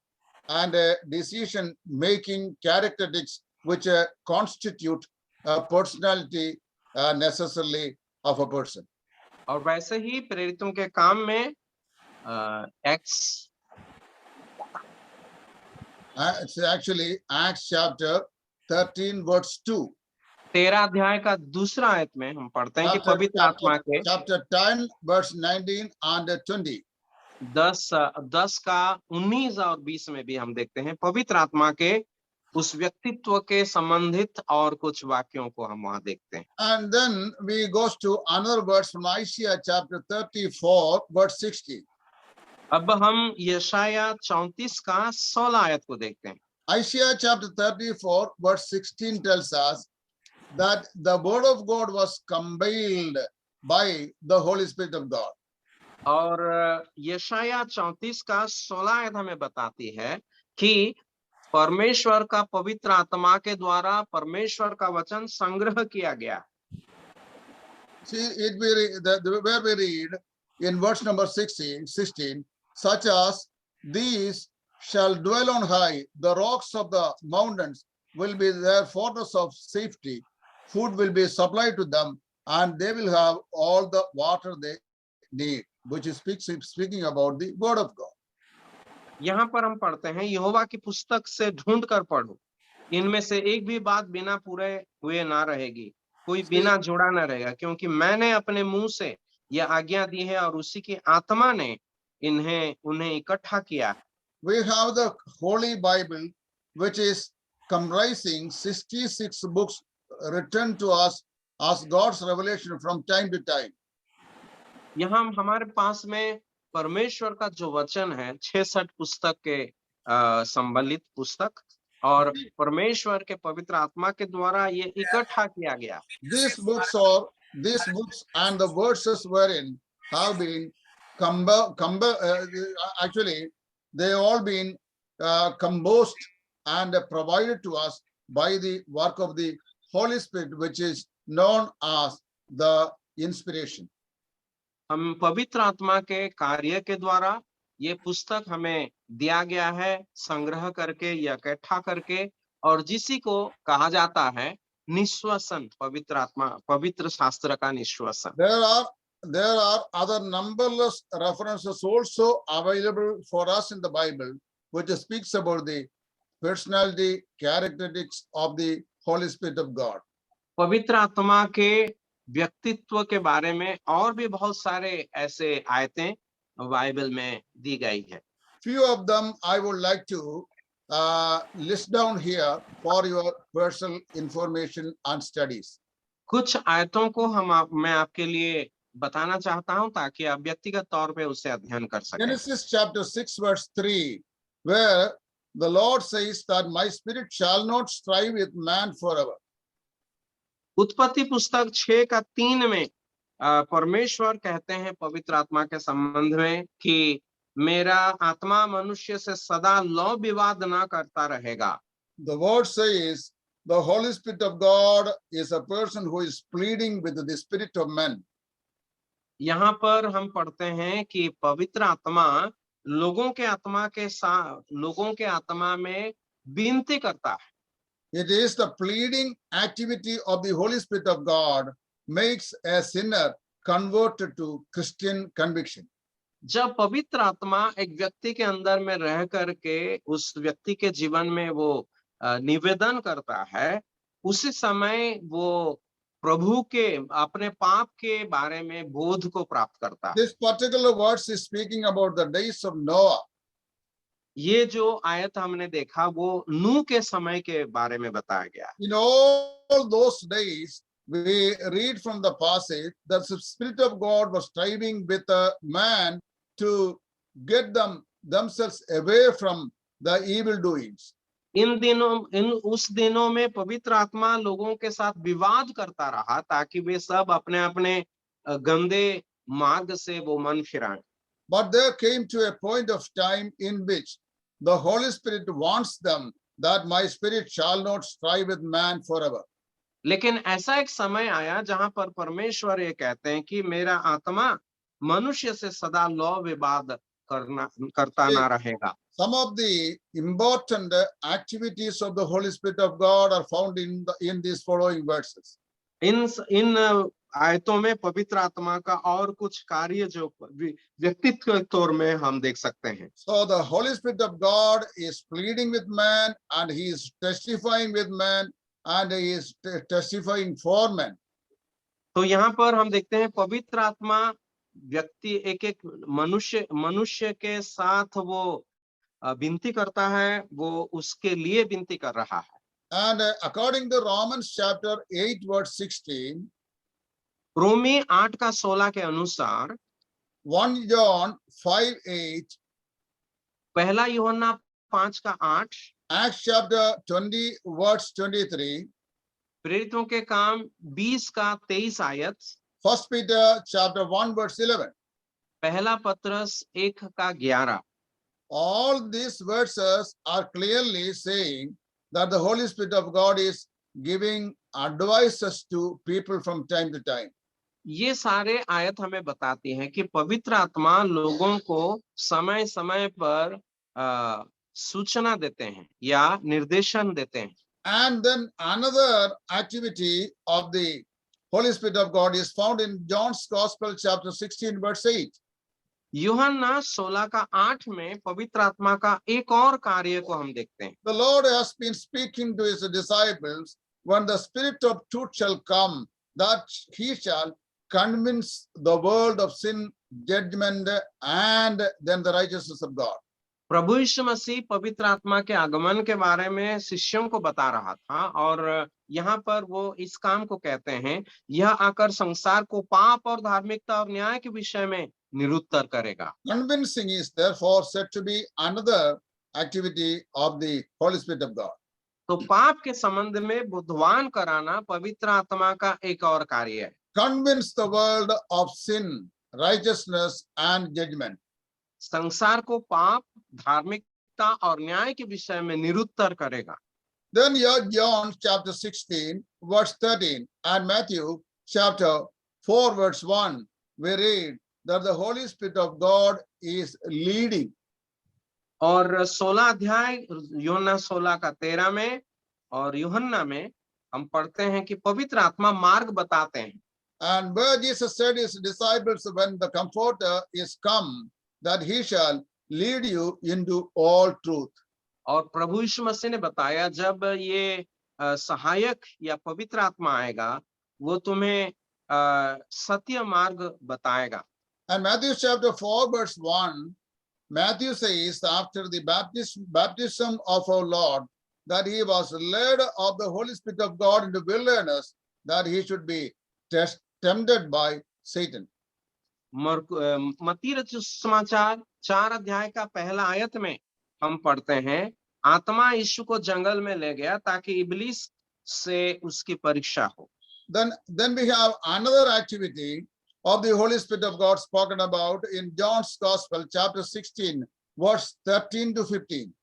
and decision making characteristics which constitute a personality necessarily of a person. और वैसे ही प्रेरितों के काम में It's actually Acts chapter 13 verse 2. 13 अध्याय का दूसरा आयत में हम पढ़ते हैं कि पवित्र आत्मा के chapter 10 verse 19 and 20. 10 का 19 और 20 में भी हम देखते हैं पवित्र आत्मा के उस व्यक्तित्व के संबंधित और कुछ वाक्यों को हम वहां देखते हैं। And then we goes to another verse from Isaiah chapter 34 verse 16. अब हम यशाया 34 का 16 आयत को देखते हैं। Isaiah chapter 34 verse 16 tells us that the word of God was compiled by the Holy Spirit of God. और यशाया 34 का 16 आयत हमें बताती है कि परमेश्वर का पवित्र आत्मा के द्वारा परमेश्वर का वचन संग्रह किया गया। See, where we read in verse number 16, such as these shall dwell on high, the rocks of the mountains will be their fortress of safety, food will be supplied to them, and they will have all the water they need, which is speaking about the word of God. यहाँ पर हम पढ़ते हैं, यहोवा की पुस्तक से ढूंढ कर पढ़ो, इनमें से एक भी बात बिना पूरे हुए ना रहेगी, कोई बिना जुड़ा ना रहेगा, क्योंकि मैंने अपने मुंह से यह आज्ञा दी है और उसी की आत्मा ने उन्हें इकट्ठा किया है। We have the Holy Bible, which is comprising 66 books written to us as God's revelation from time to time. यहाँ हमारे पास में परमेश्वर का जो वचन है, 66 पुस्तक के संबलित पुस्तक, और परमेश्वर के पवित्र आत्मा के द्वारा ये इकट्ठा किया गया। These books and the verses wherein have been actually they all been composed and provided to us by the work of the Holy Spirit, which is known as the inspiration. हम पवित्र आत्मा के कार्य के द्वारा ये पुस्तक हमें दिया गया है, संग्रह करके या इकट्ठा करके, और जिसी को कहा जाता है निश्वासन, पवित्र आत्मा, पवित्र शास्त्र का निश्वासन। There are other numberless references also available for us in the Bible, which speaks about the personality, characteristics of the Holy Spirit of God. पवित्र आत्मा के व्यक्तित्व के बारे में और भी बहुत सारे ऐसे आयतें बाइबल में दी गई है। Few of them I would like to list down here for your personal information and studies. कुछ आयतों को मैं आपके लिए बताना चाहता हूं ताकि आप व्यक्तिगत तौर पे उसे अध्ययन कर सकें। Genesis chapter 6 verse 3, where the Lord says that my spirit shall not strive with man forever. उत्पत्ति पुस्तक 6:3 में परमेश्वर कहते हैं पवित्र आत्मा के संबंध में कि मेरा आत्मा मनुष्य से सदा लौ विवाद ना करता रहेगा। The word says the Holy Spirit of God is a person who is pleading with the spirit of men. यहाँ पर हम पढ़ते हैं कि पवित्र आत्मा लोगों के आत्मा में विनती करता है। It is the pleading activity of the Holy Spirit of God makes a sinner converted to Christian conviction. जब पवित्र आत्मा एक व्यक्ति के अंदर में रह करके उस व्यक्ति के जीवन में वो निवेदन करता है, उसी समय वो प्रभु के अपने पाप के बारे में बोध को प्राप्त करता है। This particular verse is speaking about the days of Noah. ये जो आयत हमने देखा वो नूह के समय के बारे में बताया गया। In all those days, we read from the passage that the Spirit of God was striving with a man to get themselves away from the evil doings. उस दिनों में पवित्र आत्मा लोगों के साथ विवाद करता रहा ताकि वे सब अपने अपने गंदे मार्ग से वो मन फिराएं। But there came to a point of time in which the Holy Spirit wants them that my spirit shall not strive with man forever. लेकिन ऐसा एक समय आया जहां पर परमेश्वर ये कहते हैं कि मेरा आत्मा मनुष्य से सदा लौ विवाद करता ना रहेगा। Some of the important activities of the Holy Spirit of God are found in these following verses. इन आयतों में पवित्र आत्मा का और कुछ कार्य जो व्यक्तित्व के तौर में हम देख सकते हैं। So the Holy Spirit of God is pleading with man, and he is testifying with man, and he is testifying for man. तो यहाँ पर हम देखते हैं पवित्र आत्मा व्यक्ति एक मनुष्य के साथ वो विनती करता है, वो उसके लिए विनती कर रहा है। And according to Romans chapter 8 verse 16, रोमी 8:16 के अनुसार 1 John 5:8, पहला यूहन्ना 5:8, Acts chapter 20 verse 23, प्रेरितों के काम 20:23 आयत, 1 Peter chapter 1 verse 11. पहला पत्रस 1:11। All these verses are clearly saying that the Holy Spirit of God is giving advices to people from time to time. ये सारे आयत हमें बताती हैं कि पवित्र आत्मा लोगों को समय समय पर सूचना देते हैं या निर्देशन देते हैं। And then another activity of the Holy Spirit of God is found in John's Gospel chapter 16 verse 8. यूहन्ना 16:8 में पवित्र आत्मा का एक और कार्य को हम देखते हैं। The Lord has been speaking to his disciples, when the Spirit of truth shall come, that he shall convince the world of sin, judgment, and then the righteousness of God. प्रभु यीशु मसीह पवित्र आत्मा के आगमन के बारे में शिष्यों को बता रहा था, और यहाँ पर वो इस काम को कहते हैं, यह आकर संसार को पाप और धार्मिकता और न्याय के विषय में निरुत्तर करेगा। Convincing is therefore said to be another activity of the Holy Spirit of God. तो पाप के संबंध में बुद्धवान कराना पवित्र आत्मा का एक और कार्य है। Convince the world of sin, righteousness, and judgment. संसार को पाप, धार्मिकता और न्याय के विषय में निरुत्तर करेगा। Then here John chapter 16 verse 13 and Matthew chapter 4 verse 1, we read that the Holy Spirit of God is leading. और 16 अध्याय यूहन्ना 16:13 में और यूहन्ना में हम पढ़ते हैं कि पवित्र आत्मा मार्ग बताते हैं। And where Jesus said his disciples, when the Comforter is come, that he shall lead you into all truth. और प्रभु यीशु मसीह ने बताया, जब ये सहायक या पवित्र आत्मा आएगा, वो तुम्हें सत्य मार्ग बताएगा। And Matthew chapter 4 verse 1, Matthew says after the baptism of our Lord, that he was led of the Holy Spirit of God into wilderness, that he should be tempted by Satan. मत्ती रचित समाचार 4 अध्याय का पहला आयत में हम पढ़ते हैं, आत्मा यीशु को जंगल में ले गया ताकि इब्लीस से उसकी परीक्षा हो। Then we have another activity of the Holy Spirit of God spoken about in John's Gospel chapter 16 verse 13 to 15.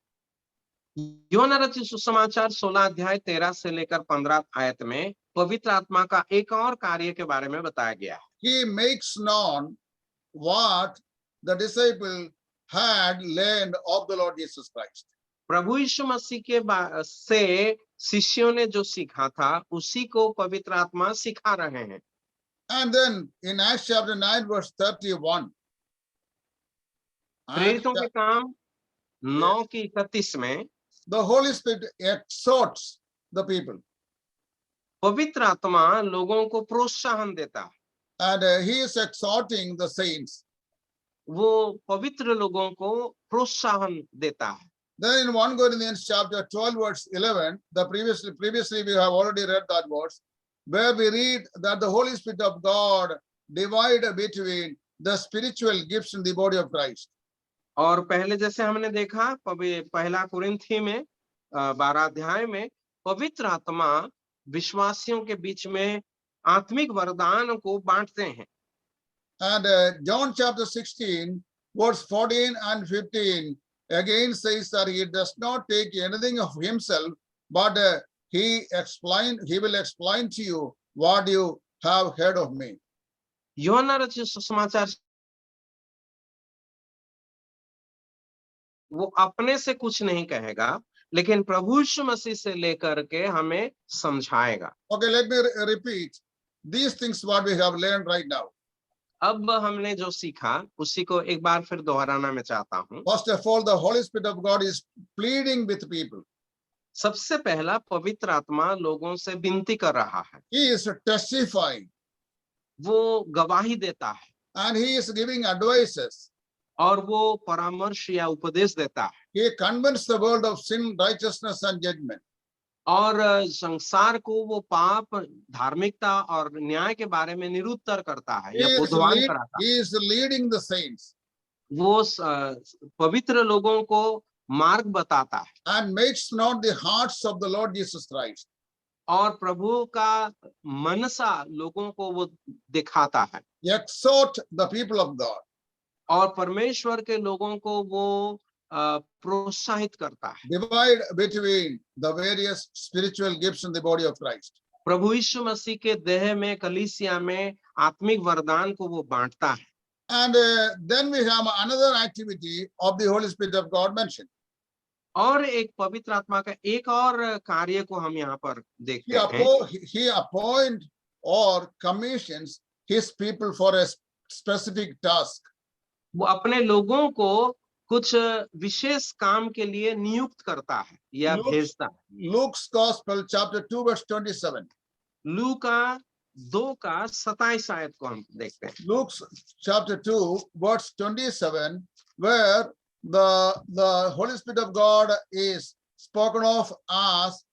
यूहन्ना रचित सुसमाचार 16 अध्याय 13 से लेकर 15 आयत में पवित्र आत्मा का एक और कार्य के बारे में बताया गया है। He makes known what the disciple had learned of the Lord Jesus Christ. प्रभु यीशु मसीह के से शिष्यों ने जो सीखा था, उसी को पवित्र आत्मा सिखा रहे हैं। And then in Acts chapter 9 verse 31, प्रेरितों के काम 9:31 में the Holy Spirit exhorts the people. पवित्र आत्मा लोगों को प्रोत्साहन देता है। And he is exhorting the saints. वो पवित्र लोगों को प्रोत्साहन देता है। Then in 1 Corinthians chapter 12 verse 11, the previously we have already read that verse, where we read that the Holy Spirit of God divided between the spiritual gifts in the body of Christ. और पहले जैसे हमने देखा पहला कुरिन्थी में 12 अध्याय में पवित्र आत्मा विश्वासियों के बीच में आत्मिक वरदान को बांटते हैं। And John chapter 16 verse 14 and 15 again says that he does not take anything of himself, but he will explain to you what you have heard of me. यूहन्ना रचित सुसमाचार वो अपने से कुछ नहीं कहेगा, लेकिन प्रभु यीशु मसीह से लेकर के हमें समझाएगा। Okay, let me repeat these things what we have learned right now. अब हमने जो सीखा उसी को एक बार फिर दोहराना मैं चाहता हूँ। First of all, the Holy Spirit of God is pleading with people. सबसे पहला पवित्र आत्मा लोगों से विनती कर रहा है। He is testifying. वो गवाही देता है। And he is giving advices. और वो परामर्श या उपदेश देता है। He convinced the world of sin, righteousness, and judgment. और संसार को वो पाप, धार्मिकता और न्याय के बारे में निरुत्तर करता है या बुद्धवान कराता है। He is leading the saints. वो पवित्र लोगों को मार्ग बताता है। And makes known the hearts of the Lord Jesus Christ. और प्रभु का मनसा लोगों को वो दिखाता है। Exhort the people of God. और परमेश्वर के लोगों को वो प्रोत्साहित करता है। Divide between the various spiritual gifts in the body of Christ. प्रभु यीशु मसीह के देह में, कलीसिया में आत्मिक वरदान को वो बांटता है। And then we have another activity of the Holy Spirit of God mentioned. और एक पवित्र आत्मा का एक और कार्य को हम यहाँ पर देखते हैं। He appoints or commissions his people for a specific task. वो अपने लोगों को कुछ विशेष काम के लिए नियुक्त करता है या Luke's, भेजता है। Luke's Gospel, chapter 2, verse 27. लू का 2:27 आयत को हम देखते हैं। Luke's chapter 2, verse 27, where the Holy Spirit of God is spoken of as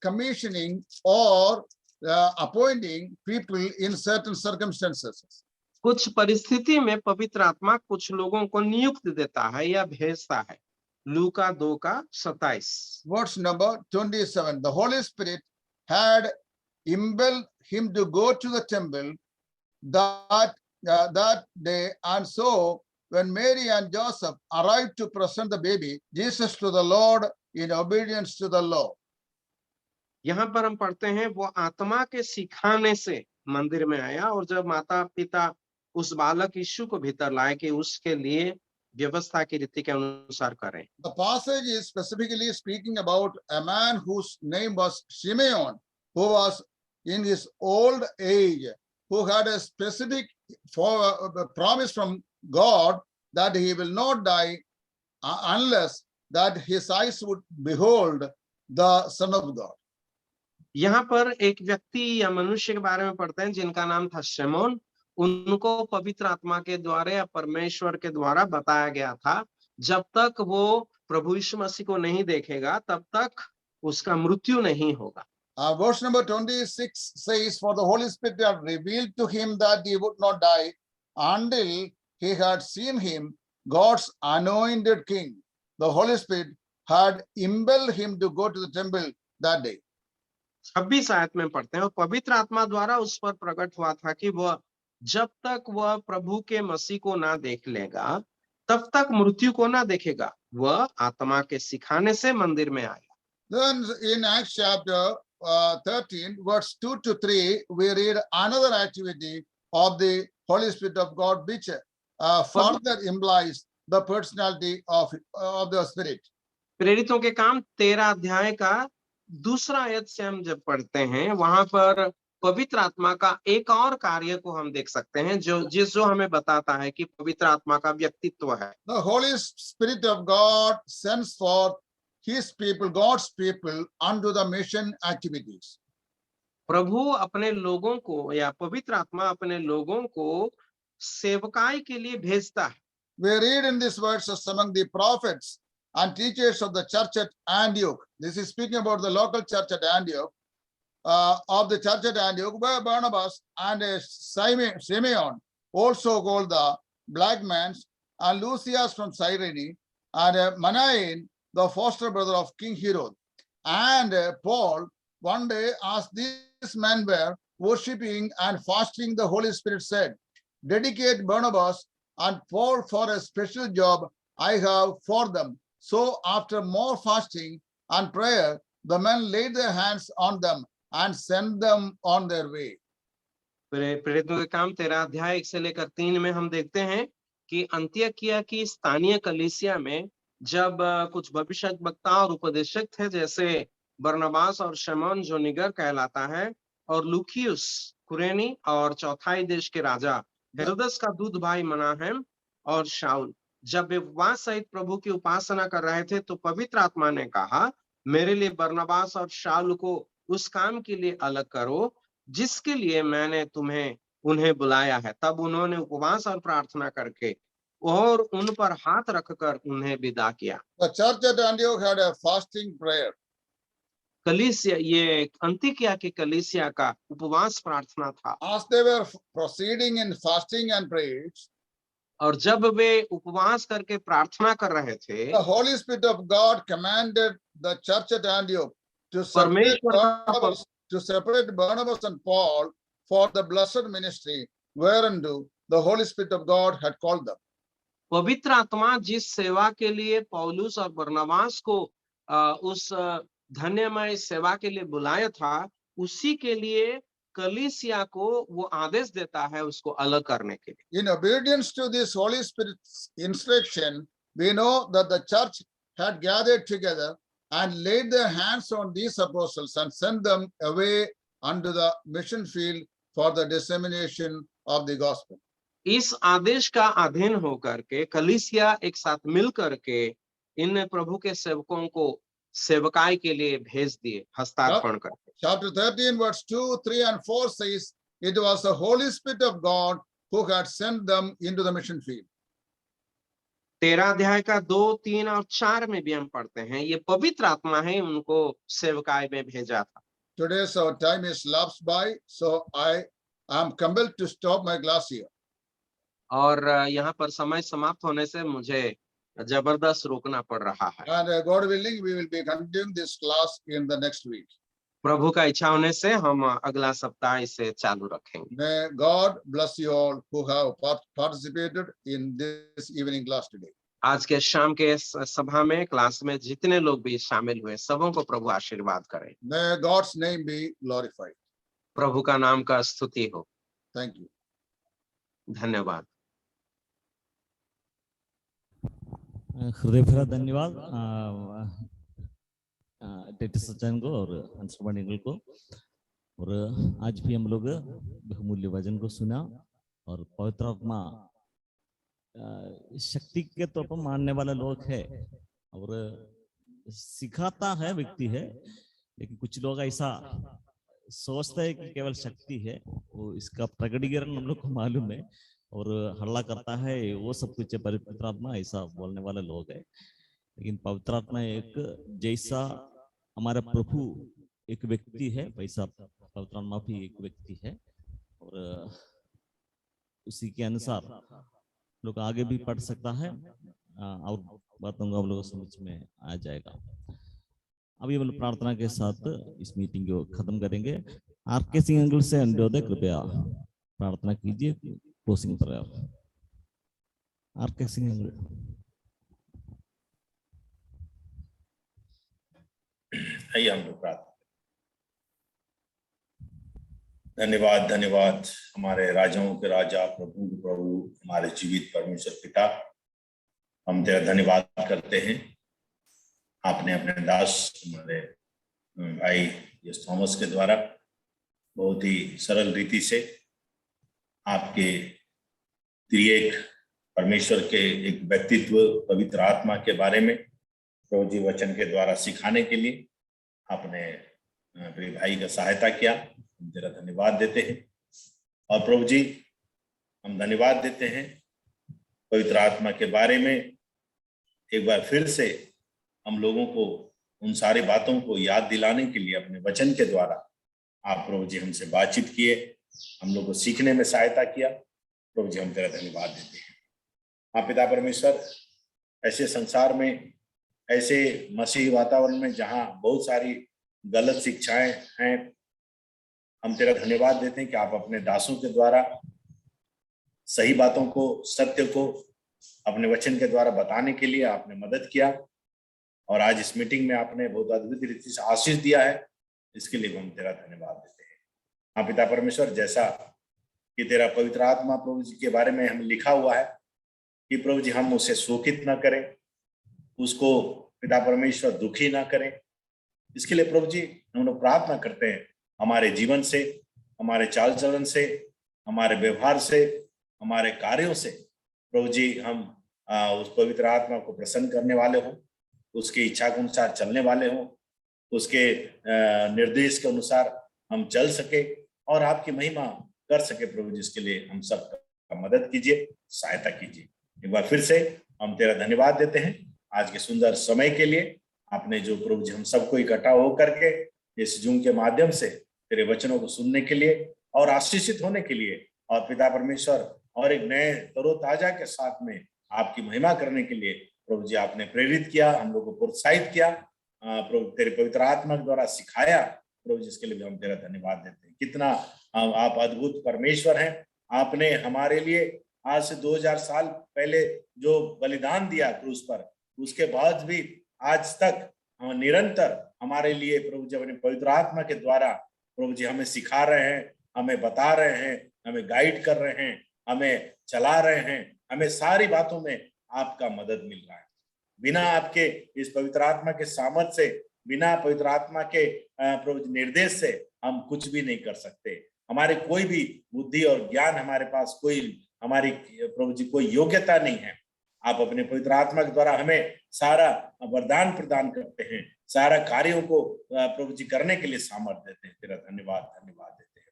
commissioning or appointing people in certain circumstances. कुछ परिस्थिति में पवित्र आत्मा कुछ लोगों को नियुक्त देता है या भेजता है। लू का 2:27। Verse number 27. The Holy Spirit had impelled him to go to the temple that day, and so when Mary and Joseph arrived to present the baby Jesus to the Lord in obedience to the law. यहाँ पर हम पढ़ते हैं वो आत्मा के सिखाने से मंदिर में आया और जब माता पिता उस बालक यीशु को भीतर लाए कि उसके लिए व्यवस्था की रीति के अनुसार करें। The passage is specifically speaking about a man whose name was Simeon, who was in his old age, who had a specific promise from God that he will not die unless that his eyes would behold the Son of God. यहाँ पर एक व्यक्ति या मनुष्य के बारे में पढ़ते हैं जिनका नाम था शिमोन। उनको पवित्र आत्मा के द्वारा या परमेश्वर के द्वारा बताया गया था जब तक वो प्रभु यीशु मसीह को नहीं देखेगा तब तक उसका मृत्यु नहीं होगा। Verse number 26 says, for the Holy Spirit had revealed to him that he would not die until he had seen him, God's anointed king. The Holy Spirit had impelled him to go to the temple that day. 26 आयत में पढ़ते हैं और पवित्र आत्मा द्वारा उस पर प्रकट हुआ था कि वह जब तक वह प्रभु के मसीह को ना देख लेगा तब तक मृत्यु को ना देखेगा। वह आत्मा के सिखाने से मंदिर में आया। Then in Acts chapter 13, verse 2 to 3, we read another activity of the Holy Spirit of God, which further implies the personality of the Spirit. प्रेरितों के काम 13 अध्याय का दूसरा आयत से हम जब पढ़ते हैं वहां पर पवित्र आत्मा का एक और कार्य को हम देख सकते हैं जो हमें बताता है कि पवित्र आत्मा का व्यक्तित्व है। The Holy Spirit of God sends forth his people, God's people, unto the mission activities. प्रभु अपने लोगों को या पवित्र आत्मा अपने लोगों को सेवकाई के लिए भेजता है। We read in this verses among the prophets and teachers of the church at Antioch. This is speaking about the local church at Antioch, of the church at Antioch, where Barnabas and Simeon, also called the Black Man, and Lucius from Cyrene, and Manaen, the foster brother of King Herod, and Paul, one day as these men were worshipping and fasting, the Holy Spirit said, dedicate Barnabas and Paul for a special job I have for them. So after more fasting and prayer, the men laid their hands on them and sent them on their way. प्रेरितों के काम 13 अध्याय 1 से लेकर 3 में हम देखते हैं कि अंत्योकिया की स्थानीय कलीसिया में जब कुछ भविष्य वक्ता और उपदेशक थे जैसे बरनबास और शमौन जो निगर कहलाता है और लूकियुस कुरेनी और चौथाई देश के राजा हेरोदस का दूध भाई मनाहेम और शाऊल, जब वे उपवास सहित प्रभु की उपासना कर रहे थे तो पवित्र आत्मा ने कहा मेरे लिए बरनबास और शाऊल को उस काम के लिए अलग करो जिसके लिए मैंने उन्हें बुलाया है। तब उन्होंने उपवास और प्रार्थना करके और उन पर हाथ रखकर उन्हें विदा किया। The church at Antioch had a fasting prayer. कलीसिया ये अंतिकिया की कलीसिया का उपवास प्रार्थना था। As they were proceeding in fasting and praise, और जब वे उपवास करके प्रार्थना कर रहे थे the Holy Spirit of God commanded the church at Antioch to separate Barnabas and Paul for the blessed ministry whereunto the Holy Spirit of God had called them. पवित्र आत्मा जिस सेवा के लिए पौलुस और बरनबास को उस धन्यमय सेवा के लिए बुलाया था उसी के लिए कलीसिया को वो आदेश देता है उसको अलग करने के लिए। In obedience to this Holy Spirit's instruction, we know that the church had gathered together and laid their hands on these apostles and sent them away unto the mission field for the dissemination of the gospel. इस आदेश का अधीन होकर के कलीसिया एक साथ मिल करके इन प्रभु के सेवकों को सेवकाई के लिए भेज दिए हस्तार्पण करके। Chapter 13, verse 2, 3, and 4 says, it was the Holy Spirit of God who had sent them into the mission field. 13 अध्याय का 2, 3 और 4 में भी हम पढ़ते हैं ये पवित्र आत्मा है उनको सेवकाई में भेजा था। Today's our time is lapsed by, so I am compelled to stop my class here. और यहाँ पर समय समाप्त होने से मुझे जबरदस्त रोकना पड़ रहा है। And God willing, we will be continuing this class in the next week. प्रभु का इच्छा होने से हम अगला सप्ताह इसे चालू रखेंगे। May God bless you all who have participated in this evening class today. आज के शाम के सभा में क्लास में जितने लोग भी शामिल हुए सबों को प्रभु आशीर्वाद करे। May God's name be glorified. प्रभु का नाम का स्तुति हो। Thank you. धन्यवाद। हृदय भरा धन्यवाद डेटी सच्चान को और अंशवाणी को। और आज भी हम लोग बहुमूल्य वचन को सुना और पवित्र आत्मा शक्ति के तौर पर मानने वाला लोग है और सिखाता है व्यक्ति है, लेकिन कुछ लोग ऐसा सोचते हैं कि केवल शक्ति है, वो इसका प्रकटीकरण हम लोग को मालूम है और हल्ला करता है वो सब कुछ पवित्र आत्मा ऐसा बोलने वाले लोग है। लेकिन पवित्र आत्मा एक जैसा हमारा प्रभु एक व्यक्ति है वैसा पवित्र आत्मा भी एक व्यक्ति है और उसी के अनुसार लोग आगे भी पढ़ सकता है और बातों को हम लोग समझ में आ जाएगा। अभी हम लोग प्रार्थना के साथ इस मीटिंग को खत्म करेंगे। आरके सिंह अंकल से अनुरोध है, कृपया प्रार्थना कीजिए closing prayer. R K Singh uncle. आइए हम लोग प्रार्थना। धन्यवाद धन्यवाद हमारे राजाओं के राजा प्रभु के प्रभु हमारे जीवित परमेश्वर पिता, हम तेरा धन्यवाद करते हैं। आपने अपने दास हमारे भाई यस थॉमस के द्वारा बहुत ही सरल रीति से आपके त्रिएक परमेश्वर के एक व्यक्तित्व पवित्र आत्मा के बारे में प्रभु जी वचन के द्वारा सिखाने के लिए आपने प्रिय भाई का सहायता किया। हम तेरा धन्यवाद देते हैं और प्रभु जी हम धन्यवाद देते हैं पवित्र आत्मा के बारे में एक बार फिर से हम लोगों को उन सारी बातों को याद दिलाने के लिए अपने वचन के द्वारा आप प्रभु जी हमसे बातचीत किए, हम लोग को सीखने में सहायता किया। प्रभु जी हम तेरा धन्यवाद देते हैं। हाँ पिता परमेश्वर, ऐसे संसार में ऐसे मसीही वातावरण में जहाँ बहुत सारी गलत शिक्षाएं हैं, हम तेरा धन्यवाद देते हैं कि आप अपने दासों के द्वारा सही बातों को सत्य को अपने वचन के द्वारा बताने के लिए आपने मदद किया और आज इस मीटिंग में आपने बहुत अद्भुत रीति से आशीष दिया है, इसके लिए हम तेरा धन्यवाद देते हैं। हाँ पिता परमेश्वर, जैसा कि तेरा पवित्र आत्मा प्रभु जी के बारे में हम लिखा हुआ है कि प्रभु जी हम उसे शोकित ना करें, उसको पिता परमेश्वर दुखी ना करें, इसके लिए प्रभु जी हम लोग प्रार्थना करते हैं हमारे जीवन से, हमारे चाल चलन से, हमारे व्यवहार से, हमारे कार्यों से प्रभु जी हम उस पवित्र आत्मा को प्रसन्न करने वाले हों, उसकी इच्छा के अनुसार चलने वाले हों, उसके निर्देश के अनुसार हम चल सके और आपकी महिमा कर सके। प्रभु जी इसके लिए हम सब का मदद कीजिए, सहायता कीजिए। एक बार फिर से हम तेरा धन्यवाद देते हैं आज के सुंदर समय के लिए। आपने जो प्रभु जी हम सबको इकट्ठा हो करके इस जूम के माध्यम से तेरे वचनों को सुनने के लिए और आशीषित होने के लिए और पिता परमेश्वर और एक नए तरोताजा के साथ में आपकी महिमा करने के लिए प्रभु जी आपने प्रेरित किया, हम लोग को प्रोत्साहित किया, प्रभु तेरे पवित्र आत्मा के द्वारा सिखाया। प्रभु जी इसके लिए भी हम तेरा धन्यवाद देते हैं। कितना आप अद्भुत परमेश्वर हैं। आपने हमारे लिए आज से 2000 साल पहले जो बलिदान दिया क्रूस पर, उसके बाद भी आज तक निरंतर हमारे लिए प्रभु जी अपने पवित्र आत्मा के द्वारा प्रभु जी हमें सिखा रहे हैं, हमें बता रहे हैं, हमें गाइड कर रहे हैं, हमें चला रहे हैं। हमें सारी बातों में आपका मदद मिल रहा है। बिना आपके इस पवित्र आत्मा के सामर्थ से, बिना पवित्र आत्मा के प्रभु निर्देश से हम कुछ भी नहीं कर सकते। हमारे कोई भी बुद्धि और ज्ञान हमारे पास कोई हमारी प्रभु जी कोई योग्यता नहीं है। आप अपने पवित्र आत्मा के द्वारा हमें सारा वरदान प्रदान करते हैं, सारा कार्यों को प्रभु जी करने के लिए सामर्थ्य देते हैं। तेरा धन्यवाद देते हैं।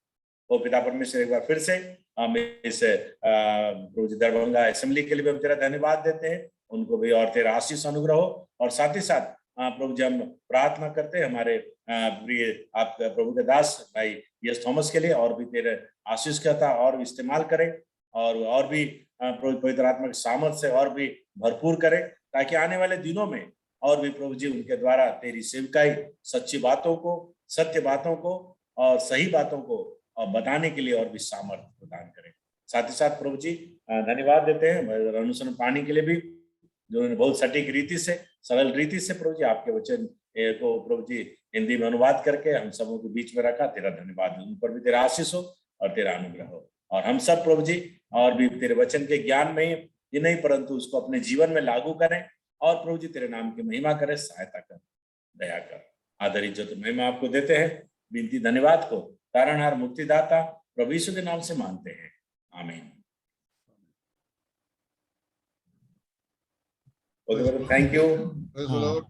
ओ पिता परमेश्वर, एक बार फिर से हम इस प्रभु जी दरभंगा असेंबली के लिए भी हम तेरा धन्यवाद देते हैं, उनको भी और तेरा आशीष अनुग्रह हो। और साथ ही साथ प्रभु जी हम प्रार्थना करते हैं हमारे प्रिय आप प्रभु के दास भाई यस थॉमस के लिए, और भी तेरे आशीष कहता और इस्तेमाल करें, और भी प्रभु पवित्र आत्मा के सामर्थ्य से और भी भरपूर करें, ताकि आने वाले दिनों में और भी प्रभु जी उनके द्वारा तेरी सेवकाई सच्ची बातों को, सत्य बातों को और सही बातों को बताने के लिए और भी सामर्थ्य प्रदान करें। साथ ही साथ प्रभु जी धन्यवाद देते हैं अनुसरण पानी के लिए भी, जो उन्होंने बहुत सटीक रीति से, सरल रीति से प्रभु जी आपके वचन को प्रभु जी हिंदी में अनुवाद करके हम सबों के बीच में रखा। तेरा धन्यवाद, उन पर भी तेरा आशीष हो और तेरा अनुग्रह हो। और हम सब प्रभु जी और भी तेरे वचन के ज्ञान में ही नहीं, परंतु उसको अपने जीवन में लागू करें और प्रभु जी तेरे नाम की महिमा करें, सहायता कर, दया कर। आदर इज्जत महिमा आपको देते हैं, विनती धन्यवाद को तारणहार मुक्तिदाता प्रभु यीशु के नाम से मांगते हैं, आमीन। Thank you. Praise the Lord.